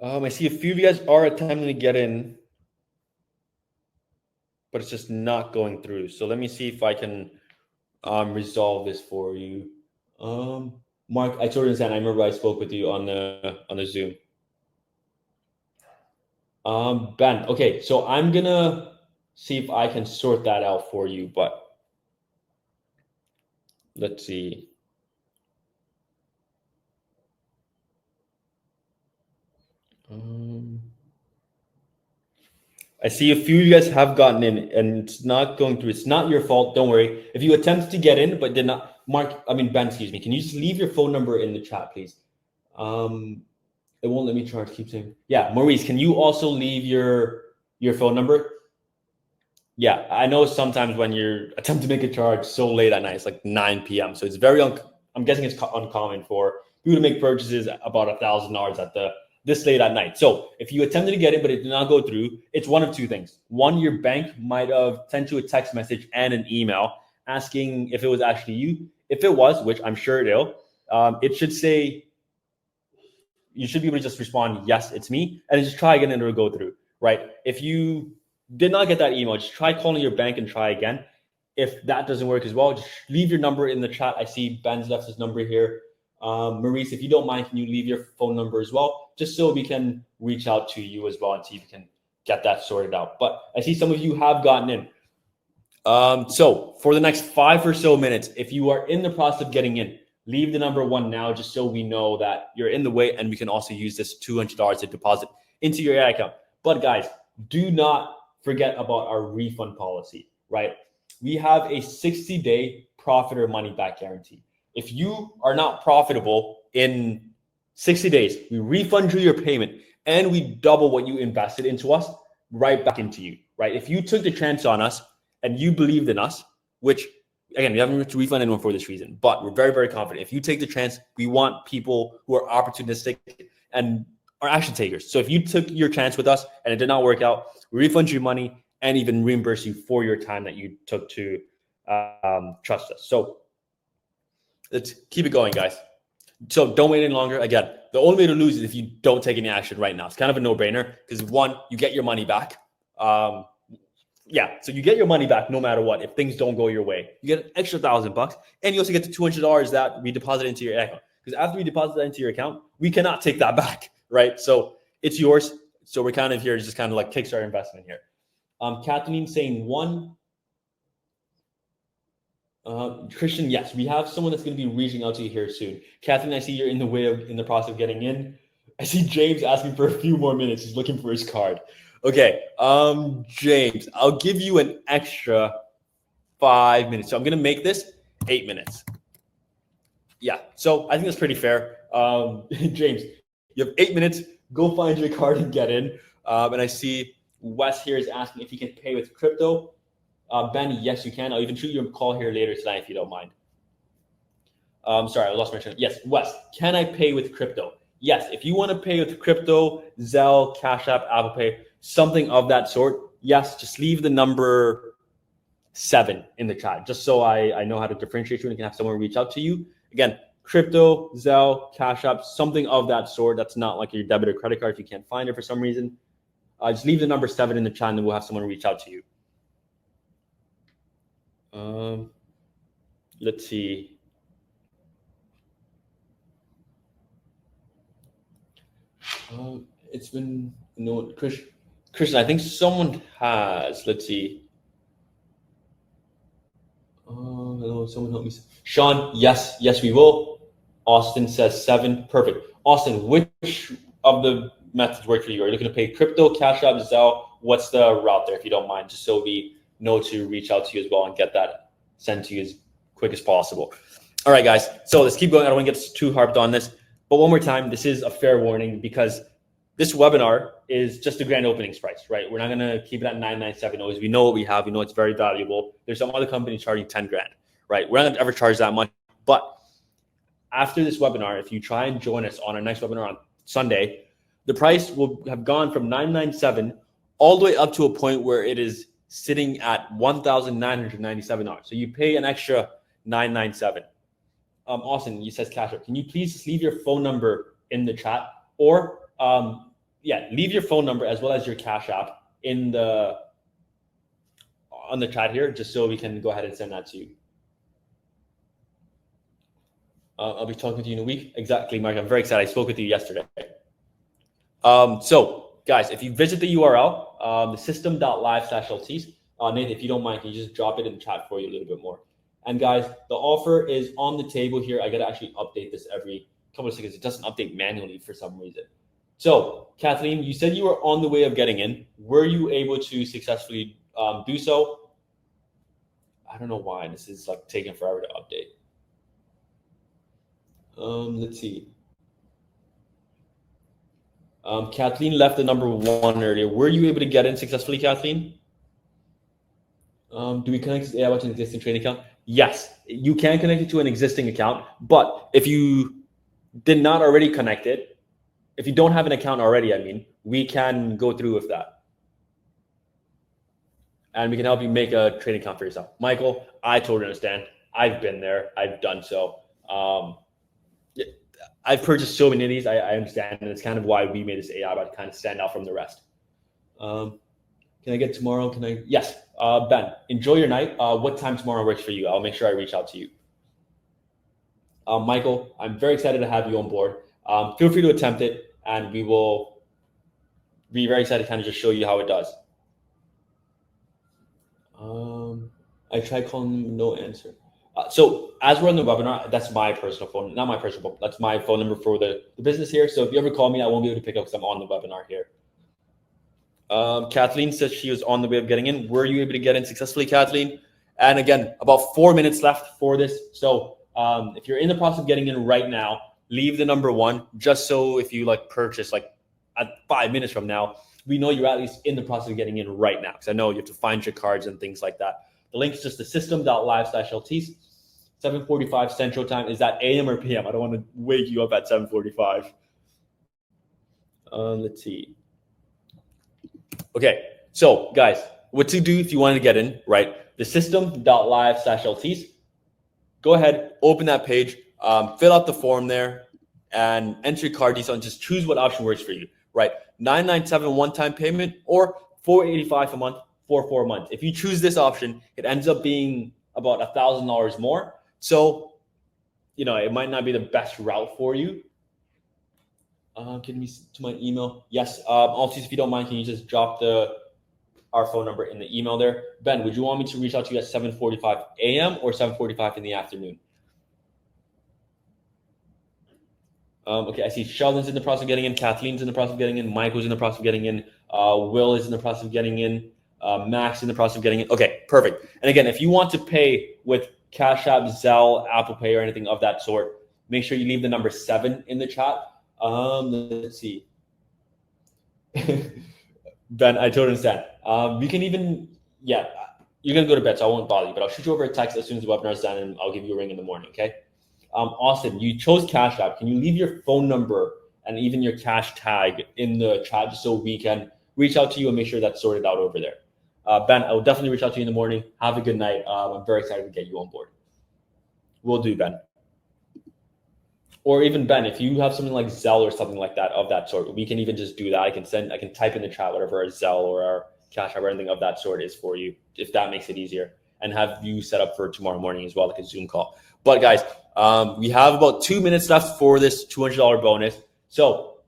I see a few of you guys are attempting to get in, but it's just not going through. So let me see if I can resolve this for you. Mark, I totally understand. I remember I spoke with you on the Zoom. Ben, okay, so I'm gonna see if I can sort that out for you, but let's see. I see a few of you guys have gotten in and it's not going through. It's not your fault. Don't worry. If you attempted to get in but did not, Ben, excuse me. Can you just leave your phone number in the chat, please? It won't let me try to keep saying. Yeah, Maurice, can you also leave your phone number? Yeah, I know sometimes when you're attempting to make a charge so late at night, it's like 9 p.m. So it's very, I'm guessing it's uncommon for people to make purchases about $1,000 at this late at night. So if you attempted to get it, but it did not go through, it's one of two things. One, your bank might have sent you a text message and an email asking if it was actually you. If it was, which I'm sure it should say, you should be able to just respond, yes, it's me, and just try again and it'll go through, right? If you did not get that email, just try calling your bank and try again. If that doesn't work as well, just leave your number in the chat. I see Ben's left his number here. Maurice, if you don't mind, can you leave your phone number as well, just so we can reach out to you as well and see if we can get that sorted out. But I see some of you have gotten in. So for the next 5 or so minutes, if you are in the process of getting in, leave the number 1 now, just so we know that you're in the way and we can also use this $200 to deposit into your AI account. But guys, do not forget about our refund policy, right? We have a 60-day profit or money back guarantee. If you are not profitable in 60 days, we refund you your payment and we double what you invested into us right back into you, right? If you took the chance on us and you believed in us, which again, we haven't to refund anyone for this reason, but we're very, very confident. If you take the chance, we want people who are opportunistic and are action takers. So if you took your chance with us and it did not work out, we refund you money and even reimburse you for your time that you took to trust us. So let's keep it going, guys. So don't wait any longer. Again, the only way to lose is if you don't take any action right now. It's kind of a no-brainer because 1, you get your money back. So you get your money back no matter what. If things don't go your way, you get an extra $1,000 and you also get the $200 that we deposit into your account. Because after we deposit that into your account, we cannot take that back, right? So it's yours. So we're kind of here to just kind of like kickstart investment here. Kathleen saying 1. Christian, yes, we have someone that's going to be reaching out to you here soon. Kathleen, I see you're in the process of getting in. I see James asking for a few more minutes. He's looking for his card. Okay, James, I'll give you an extra 5 minutes. So I'm going to make this 8 minutes. Yeah, so I think that's pretty fair. James, you have 8 minutes. Go find your card and get in. And I see Wes here is asking if you can pay with crypto. Ben, yes, you can. I'll even shoot you a call here later tonight if you don't mind. Sorry, I lost my train. Yes, Wes, can I pay with crypto? yes, if you want to pay with crypto, Zelle, Cash App, Apple Pay, something of that sort, yes, just leave the number 7 in the chat, just so I know how to differentiate you and can have someone reach out to you. Again, crypto, Zelle, Cash App, something of that sort. That's not like your debit or credit card if you can't find it for some reason. Just leave the number 7 in the chat and we'll have someone reach out to you. Let's see. It's been Christian. I think someone has. Let's see. Hello, someone help me. Sean, yes, we will. Austin says 7. Perfect. Austin, which of the methods work for you? Are you looking to pay crypto, Cash App, Zelle? What's the route there, if you don't mind, just so we know to reach out to you as well and get that sent to you as quick as possible. All right, guys. So let's keep going. I don't want to get too harped on this, but one more time, this is a fair warning because this webinar is just the grand openings price, right? We're not going to keep it at 997 always. We know what we have. We know it's very valuable. There's some other companies charging 10 grand, right? We're not going to ever charge that much. But after this webinar, if you try and join us on our next webinar on Sunday, the price will have gone from 997 all the way up to a point where it is sitting at $1,997. So you pay an extra $997. Austin, you says Cash App. Can you please just leave your phone number in the chat, or leave your phone number as well as your Cash App on the chat here, just so we can go ahead and send that to you. I'll be talking to you in a week. Exactly, Mark. I'm very excited. I spoke with you yesterday. So, guys, if you visit the URL, the system.live/LTs, Nathan, if you don't mind, can you just drop it in the chat for you a little bit more? And guys, the offer is on the table here. I got to actually update this every couple of seconds. It doesn't update manually for some reason. So, Kathleen, you said you were on the way of getting in. Were you able to successfully do so? I don't know why this is like taking forever to update. Let's see. Kathleen left the number 1 earlier. Were you able to get in successfully, Kathleen? Do we connect this AI to an existing trading account? Yes, you can connect it to an existing account, but if you did not already connect it, if you don't have an account already, I mean, we can go through with that. And we can help you make a trading account for yourself. Michael, I totally understand. I've been there. I've done so. I've purchased so many of these. I understand, and it's kind of why we made this AI about to kind of stand out from the rest. Can I get tomorrow? Can I? Yes. Ben, enjoy your night. What time tomorrow works for you? I'll make sure I reach out to you. Michael, I'm very excited to have you on board. Feel free to attempt it, and we will be very excited to kind of just show you how it does. I tried calling them, no answer. So as we're on the webinar, that's my personal phone, not my personal phone. That's my phone number for the business here. So if you ever call me, I won't be able to pick up because I'm on the webinar here. Kathleen says she was on the way of getting in. Were you able to get in successfully, Kathleen? And again, about 4 minutes left for this. So if you're in the process of getting in right now, leave the number 1, just so if you like purchase like at 5 minutes from now, we know you're at least in the process of getting in right now. Because I know you have to find your cards and things like that. The link is just the system.live/LTs, 7:45 Central Time. Is that AM or PM? I don't want to wake you up at 7:45. Let's see. Okay, so guys, what to do if you wanted to get in, right? The system.live/LTs. Go ahead, open that page, fill out the form there, and enter your card details and just choose what option works for you, right? $997 one-time payment or $485 a month for 4 months. If you choose this option, it ends up being about $1,000 more. So, you know, it might not be the best route for you. Can you to my email? Yes. Also, if you don't mind, can you just drop our phone number in the email there? Ben, would you want me to reach out to you at 7:45 a.m. or 7:45 in the afternoon? Okay, I see Sheldon's in the process of getting in. Kathleen's in the process of getting in. Michael's in the process of getting in. Will is in the process of getting in. Max in the process of getting in. Okay, perfect. And again, if you want to pay with Cash App, Zelle, Apple Pay, or anything of that sort, make sure you leave the number 7 in the chat. Let's see. Ben, I totally understand. You can even, you're going to go to bed, so I won't bother you, but I'll shoot you over a text as soon as the webinar is done, and I'll give you a ring in the morning, okay? Austin, you chose Cash App. Can you leave your phone number and even your cash tag in the chat just so we can reach out to you and make sure that's sorted out over there. Ben, I will definitely reach out to you in the morning. Have a good night. I'm very excited to get you on board. Will do, Ben. Or even Ben, if you have something like Zelle or something like that of that sort, we can even just do that. I can type in the chat whatever our Zelle or our Cash App or anything of that sort is for you, if that makes it easier, and have you set up for tomorrow morning as well, like a Zoom call. But guys, we have about 2 minutes left for this $200 bonus. So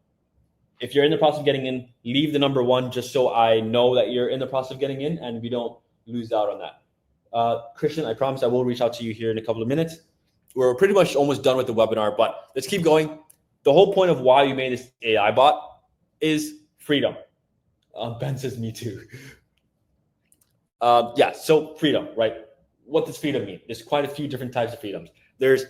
if you're in the process of getting in, leave the number 1 just so I know that you're in the process of getting in and we don't lose out on that. Christian, I promise I will reach out to you here in a couple of minutes. We're pretty much almost done with the webinar, but let's keep going. The whole point of why we made this AI bot is freedom. Ben says me too. Yeah, so freedom, right? What does freedom mean? There's quite a few different types of freedoms. There's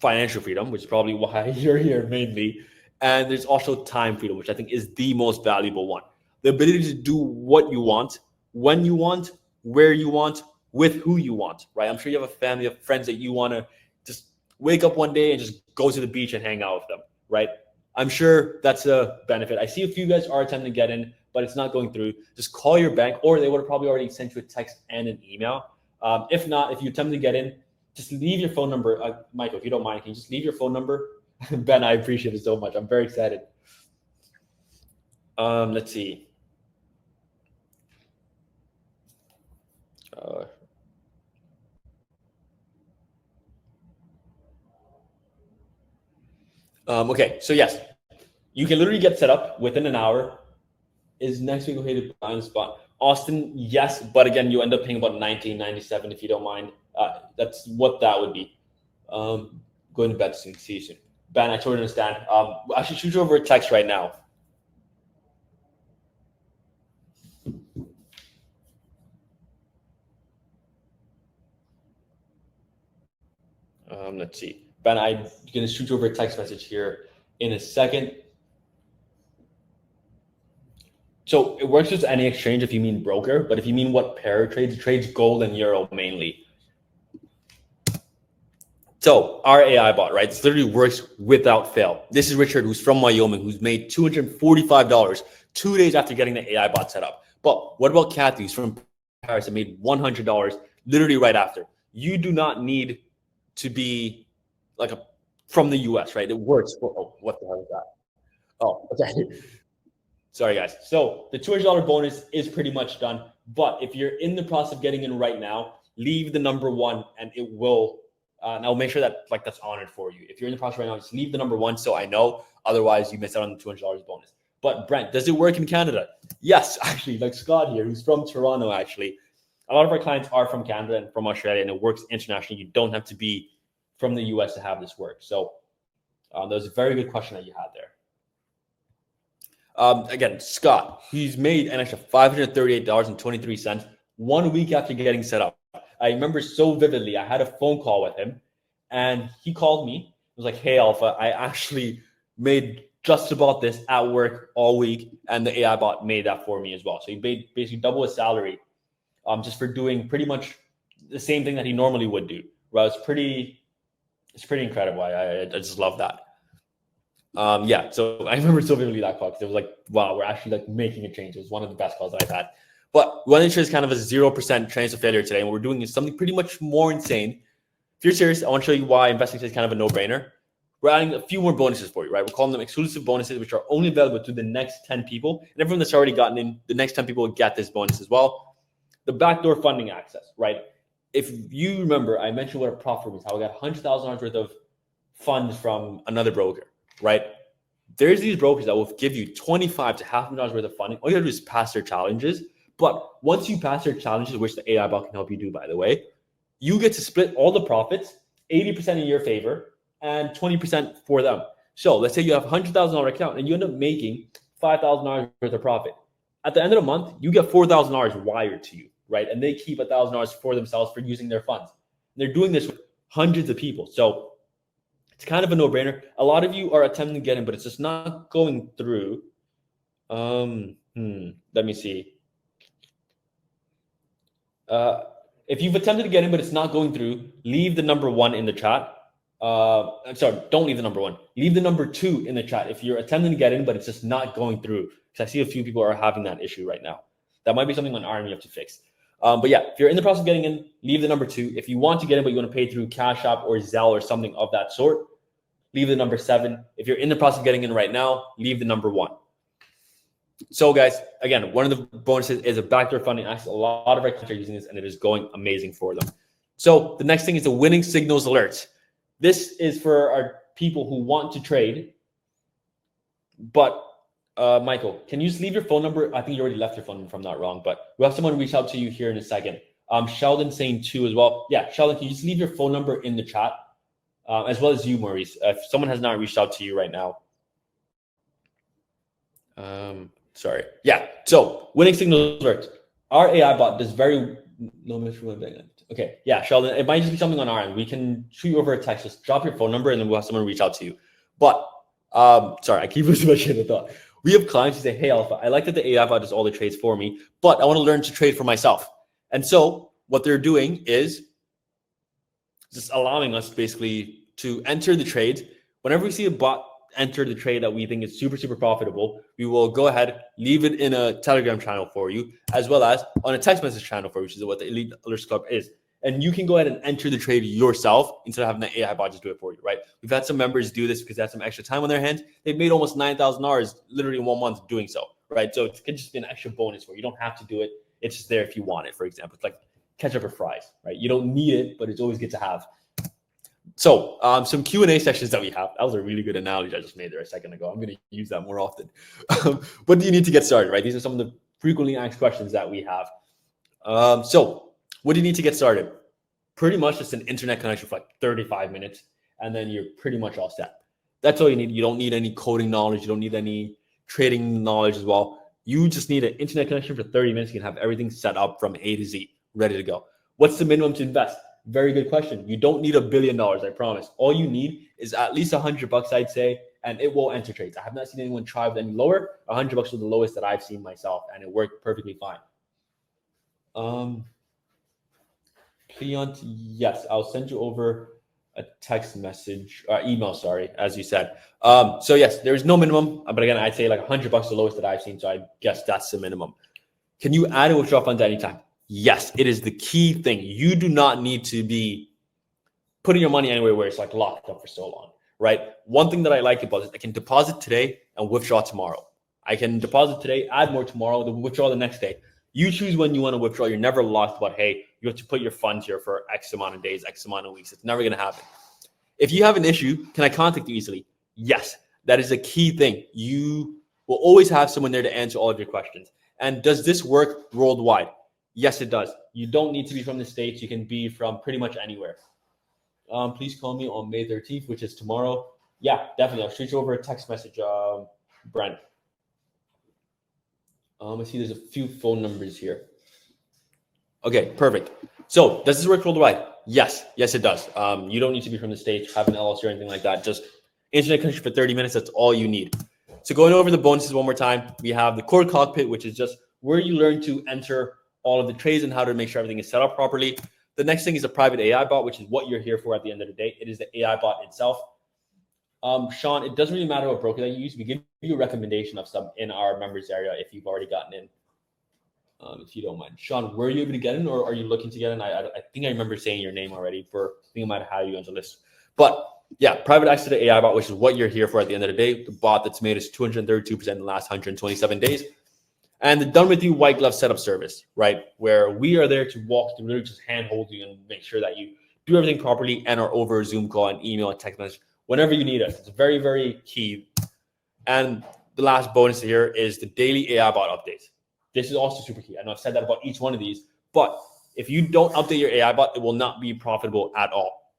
financial freedom, which is probably why you're here mainly. And there's also time freedom, which I think is the most valuable one. The ability to do what you want, when you want, where you want, with who you want, right? I'm sure you have a family of friends that you want to just wake up one day and just go to the beach and hang out with them, right? I'm sure that's a benefit. I see a few guys are attempting to get in, but it's not going through. Just call your bank, or they would have probably already sent you a text and an email. If not, if you attempt to get in, just leave your phone number. Michael, if you don't mind, can you just leave your phone number? Ben, I appreciate it so much. I'm very excited. Let's see. Okay, so yes, you can literally get set up within an hour. Is next week okay to buy on the spot? Austin, yes, but again, you end up paying about $19.97 if you don't mind. That's what that would be. Going to bed soon. See you soon. Ben, I totally understand. I should shoot you over a text right now. Let's see. Ben, I'm going to shoot you over a text message here in a second. So it works with any exchange if you mean broker, but if you mean what pair it trades gold and euro mainly. So our AI bot, right? This literally works without fail. This is Richard, who's from Wyoming, who's made $245 2 days after getting the AI bot set up. But what about Kathy, who's from Paris and made $100 literally right after? You do not need to be like from the US, right? It works. What the hell is that? Oh, okay. Sorry, guys. So the $200 bonus is pretty much done. But if you're in the process of getting in right now, leave the number 1 and it will, and I'll make sure that that's honored for you. If you're in the process right now, just leave the number 1 so I know. Otherwise, you miss out on the $200 bonus. But Brent, does it work in Canada? Yes, actually, like Scott here, who's from Toronto, actually. A lot of our clients are from Canada and from Australia, and it works internationally. You don't have to be from the US to have this work. So that was a very good question that you had there. Again, Scott, he's made an extra $538.23 1 week after getting set up. I remember so vividly. I had a phone call with him and he called me. He was like, hey, Alpha, I actually made just about this at work all week. And the AI bot made that for me as well. So he made basically double his salary just for doing pretty much the same thing that he normally would do. Right? It's pretty incredible. I just love that. Yeah, so I remember so vividly that call because it was like, wow, we're actually making a change. It was one of the best calls that I've had. But we want to ensure it's kind of a 0% chance of failure today. And what we're doing is something pretty much more insane. If you're serious, I want to show you why investing today is kind of a no-brainer. We're adding a few more bonuses for you, right? We're calling them exclusive bonuses, which are only available to the next 10 people. And everyone that's already gotten in, the next 10 people will get this bonus as well. The backdoor funding access, right? If you remember, I mentioned what a profit was, how we got $100,000 worth of funds from another broker, right? There's these brokers that will give you $25,000 to $500,000 worth of funding. All you have to do is pass their challenges. But once you pass their challenges, which the AI bot can help you do, by the way, you get to split all the profits, 80% in your favor and 20% for them. So let's say you have a $100,000 account and you end up making $5,000 worth of profit. At the end of the month, you get $4,000 wired to you, right? And they keep $1,000 for themselves for using their funds. And they're doing this with hundreds of people. So it's kind of a no-brainer. A lot of you are attempting to get in, but it's just not going through. Let me see. If you've attempted to get in, but it's not going through, leave the number 1 in the chat I'm sorry, don't leave the number 1. Leave the number 2 in the chat if you're attempting to get in, but it's just not going through. Because I see a few people are having that issue right now. That might be something on Iron you have to fix. But yeah, if you're in the process of getting in, leave the number 2. If you want to get in, but you want to pay through Cash App or Zelle or something of that sort, leave the number 7. If you're in the process of getting in right now, leave the number 1. So guys, again, one of the bonuses is a backdoor funding. Actually, a lot of our clients are using this and it is going amazing for them. So the next thing is the winning signals alert. This is for our people who want to trade. But Michael, can you just leave your phone number? I think you already left your phone number if I'm not wrong, but we'll have someone reach out to you here in a second. Sheldon saying 2 as well. Yeah, Sheldon, can you just leave your phone number in the chat? As well as you, Maurice. If someone has not reached out to you right now. Sorry. Yeah. So winning signals alert. Our AI bot does very no okay. Yeah, Sheldon. It might just be something on our end. We can shoot you over a text. Just drop your phone number and then we'll have someone reach out to you. But sorry, I keep losing my train of thought. We have clients who say, hey Alpha, I like that the AI bot does all the trades for me, but I want to learn to trade for myself. And so what they're doing is just allowing us basically to enter the trades. Whenever we see a bot enter the trade that we think is super, super profitable, we will go ahead, leave it in a Telegram channel for you, as well as on a text message channel for you, which is what the Elite Alerts Club is. And you can go ahead and enter the trade yourself instead of having the AI bot just do it for you, right? We've had some members do this because they have some extra time on their hands. They've made almost $9,000 literally in 1 month doing so, right? So it could just be an extra bonus for you. You don't have to do it. It's just there if you want it, for example. It's like ketchup or fries, right? You don't need it, but it's always good to have. So some Q&A sessions that we have. That was a really good analogy I just made there a second ago. I'm going to use that more often. What do you need to get started, right? These are some of the frequently asked questions that we have. So what do you need to get started? Pretty much just an internet connection for like 35 minutes, and then you're pretty much all set. That's all you need. You don't need any coding knowledge. You don't need any trading knowledge as well. You just need an internet connection for 30 minutes. You can have everything set up from A to Z, ready to go. What's the minimum to invest? Very good question. You don't need $1 billion, I promise. All you need is at least $100, I'd say, and it will enter trades. I have not seen anyone try with any lower. $100 was the lowest that I've seen myself, and it worked perfectly fine. Cleont, yes, I'll send you over a text message, email, sorry, as you said. So yes, there's no minimum, but again, I'd say like $100 the lowest that I've seen, so I guess that's the minimum. Can you add and withdraw funds at any time? Yes, it is the key thing. You do not need to be putting your money anywhere where it's like locked up for so long, right? One thing that I like about it, I can deposit today and withdraw tomorrow. I can deposit today, add more tomorrow, then withdraw the next day. You choose when you want to withdraw. You're never locked about, hey, you have to put your funds here for X amount of days, X amount of weeks. It's never going to happen. If you have an issue, can I contact you easily? Yes, that is a key thing. You will always have someone there to answer all of your questions. And does this work worldwide? Yes, it does. You don't need to be from the States. You can be from pretty much anywhere. Please call me on May 13th, which is tomorrow. Yeah, definitely. I'll shoot you over a text message, Brent. I see there's a few phone numbers here. Okay, perfect. So does this work worldwide? Yes, it does. You don't need to be from the States, have an LLC or anything like that. Just internet connection for 30 minutes. That's all you need. So going over the bonuses one more time, we have the core cockpit, which is just where you learn to enter all of the trades and how to make sure everything is set up properly. The next thing is a private AI bot, which is what you're here for at the end of the day. It is the AI bot itself. Sean, it doesn't really matter what broker that you use. We give you a recommendation of some in our members area if you've already gotten in, if you don't mind. Sean, were you able to get in or are you looking to get in? I think I remember saying your name already. I think I might have had you on the list. But yeah, private access to AI bot, which is what you're here for at the end of the day. The bot that's made us 232% in the last 127 days. And the done with you white glove setup service, right? Where we are there to walk through, just handhold you and make sure that you do everything properly and are over a Zoom call and email and text message whenever you need us. It's very, very key. And the last bonus here is the daily AI bot updates. This is also super key. I know I've said that about each one of these, but if you don't update your AI bot, it will not be profitable at all.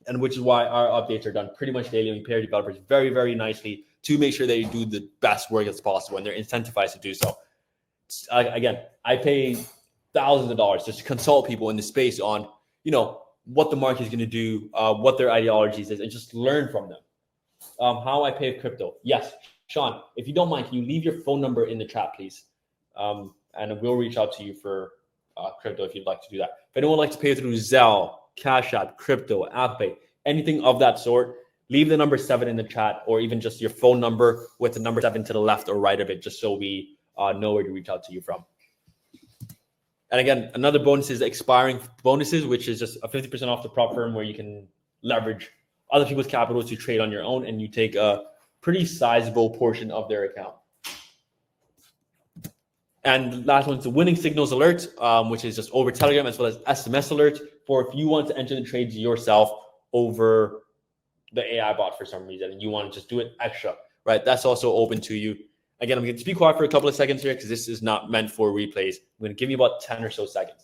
And which is why our updates are done pretty much daily. We pair developers very, very nicely to make sure they do the best work as possible, and they're incentivized to do so. Again, I pay thousands of dollars just to consult people in the space on, what the market is going to do, what their ideologies is, and just learn from them. How I pay crypto. Yes, Sean, if you don't mind, can you leave your phone number in the chat, please? And we'll reach out to you for crypto if you'd like to do that. If anyone would like to pay through Zelle, Cash App, crypto, Apple Pay, anything of that sort, leave the number 7 in the chat, or even just your phone number with the number 7 to the left or right of it, just so we know where to reach out to you from. And again, another bonus is expiring bonuses, which is just a 50% off the prop firm, where you can leverage other people's capital to trade on your own, and you take a pretty sizable portion of their account. And last one is the winning signals alert, which is just over Telegram, as well as SMS alert for if you want to enter the trades yourself over the AI bot for some reason and you want to just do it extra, right? That's also open to you. Again, I'm going to be quiet for a couple of seconds here because this is not meant for replays. I'm going to give you about 10 or so seconds.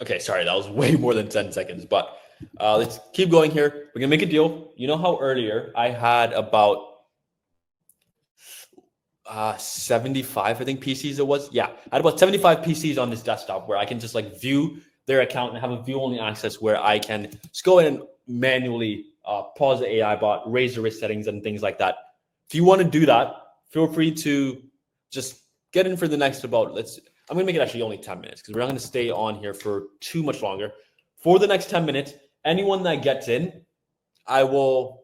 Okay, sorry, that was way more than 10 seconds, but let's keep going here. We're gonna make a deal. You know how earlier I had about 75, I think, PCs it was? Yeah, I had about 75 PCs on this desktop where I can just like view their account and have a view-only access where I can just go in and manually pause the AI bot, raise the risk settings and things like that. If you want to do that, feel free to just get in for the next about, I'm going to make it actually only 10 minutes because we're not going to stay on here for too much longer. For the next 10 minutes, anyone that gets in, I will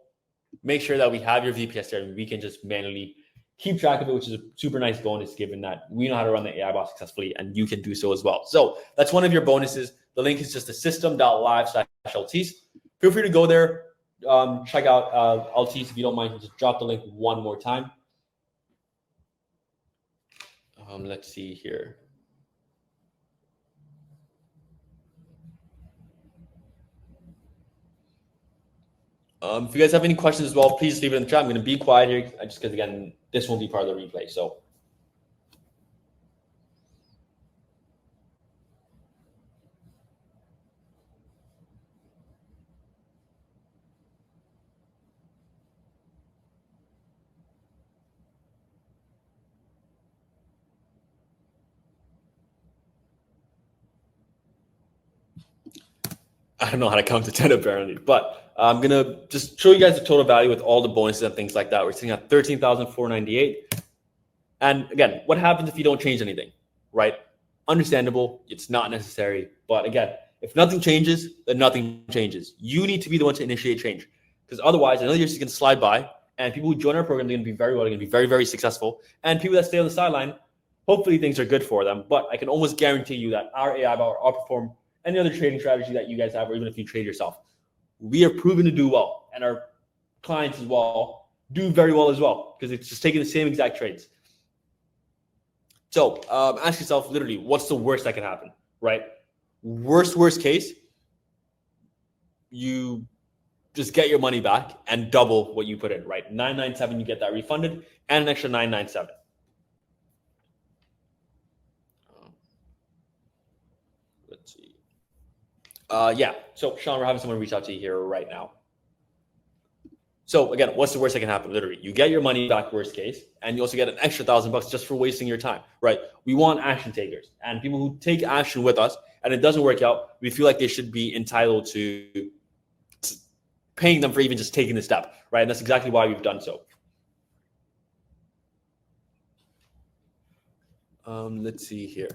make sure that we have your VPS there and we can just manually keep track of it, which is a super nice bonus given that we know how to run the AI bot successfully and you can do so as well. So that's one of your bonuses. The link is just the system.live/LTs. Feel free to go there, check out LTs if you don't mind. Just drop the link one more time. Let's see here. If you guys have any questions as well, please leave it in the chat. I'm going to be quiet here just because, again, this won't be part of the replay. So, I don't know how to count to 10 apparently, but I'm going to just show you guys the total value with all the bonuses and things like that. We're sitting at 13,498. And again, what happens if you don't change anything, right? Understandable. It's not necessary. But again, if nothing changes, then nothing changes. You need to be the one to initiate change because otherwise, another year is going to slide by and people who join our program, they're going to be very well, they're going to be very, very successful. And people that stay on the sideline, hopefully things are good for them. But I can almost guarantee you that our AI will outperform any other trading strategy that you guys have, or even if you trade yourself. We are proven to do well, and our clients as well do very well as well because it's just taking the same exact trades. So ask yourself, literally, what's the worst that can happen, right? Worst case, you just get your money back and double what you put in, right? 997, you get that refunded, and an extra 997. Let's see. Yeah. So Sean, we're having someone reach out to you here right now. So again, what's the worst that can happen? Literally, you get your money back, worst case, and you also get an extra $1,000 just for wasting your time, right? We want action takers and people who take action with us and it doesn't work out. We feel like they should be entitled to paying them for even just taking the step, right? And that's exactly why we've done so. Let's see here.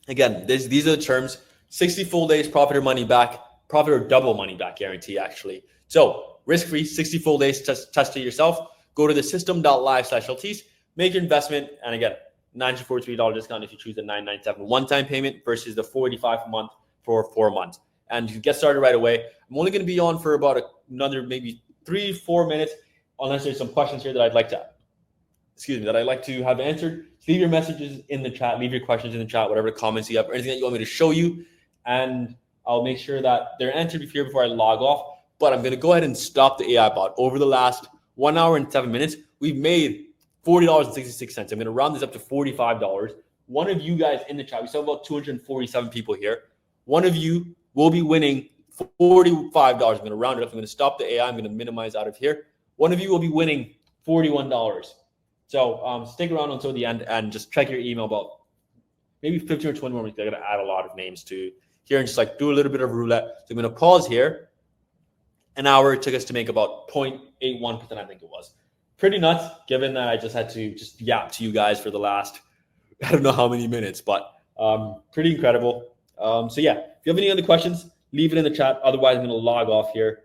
Again, these are the terms: 60 full days, profit or money back, profit or double money back guarantee, actually. So risk-free, 60 full days, test it yourself. Go to the system.live/LTs, make your investment. And again, $943 discount if you choose the $997 one-time payment versus the $485 a month for 4 months. And you get started right away. I'm only going to be on for about another maybe 3-4 minutes, unless there's some questions here that I'd like to have answered. Leave your messages in the chat, leave your questions in the chat, whatever comments you have, or anything that you want me to show you. And I'll make sure that they're answered here before I log off. But I'm going to go ahead and stop the AI bot. Over the last 1 hour and 7 minutes, we've made $40.66. I'm going to round this up to $45. One of you guys in the chat, we still have about 247 people here. One of you will be winning $45. I'm going to round it up. I'm going to stop the AI. I'm going to minimize out of here. One of you will be winning $41. So stick around until the end and just check your email about maybe 15 or 20 more minutes. I got to add a lot of names to here and just like do a little bit of roulette. So I'm going to pause here. An hour it took us to make about 0.81%, I think it was. Pretty nuts, given that I just had to just yap to you guys for the last, I don't know how many minutes, but pretty incredible. So yeah, if you have any other questions, leave it in the chat. Otherwise, I'm going to log off here.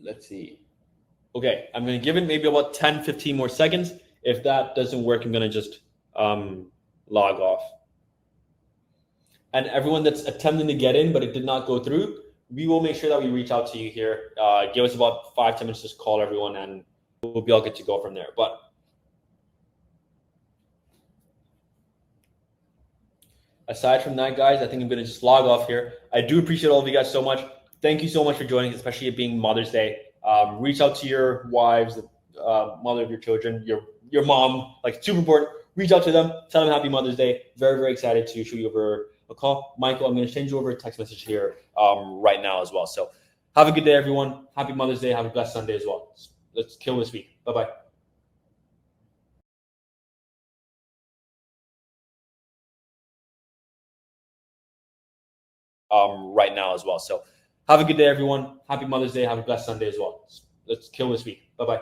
Let's see. Okay, I'm going to give it maybe about 10, 15 more seconds. If that doesn't work, I'm going to just log off. And everyone that's attempting to get in, but it did not go through, we will make sure that we reach out to you here. Give us about 5-10 minutes to just call everyone, and we'll be all good to go from there. But aside from that, guys, I think I'm going to just log off here. I do appreciate all of you guys so much. Thank you so much for joining, especially it being Mother's Day. Reach out to your wives, the mother of your children, your mom, like super important. Reach out to them, tell them Happy Mother's Day. Very, very excited to shoot you over a call. Michael, I'm going to send you over a text message here right now as well. So have a good day, everyone. Happy Mother's Day. Have a blessed Sunday as well. Let's kill this week. Bye-bye. Right now as well. So have a good day, everyone. Happy Mother's Day. Have a blessed Sunday as well. Let's kill this week. Bye-bye.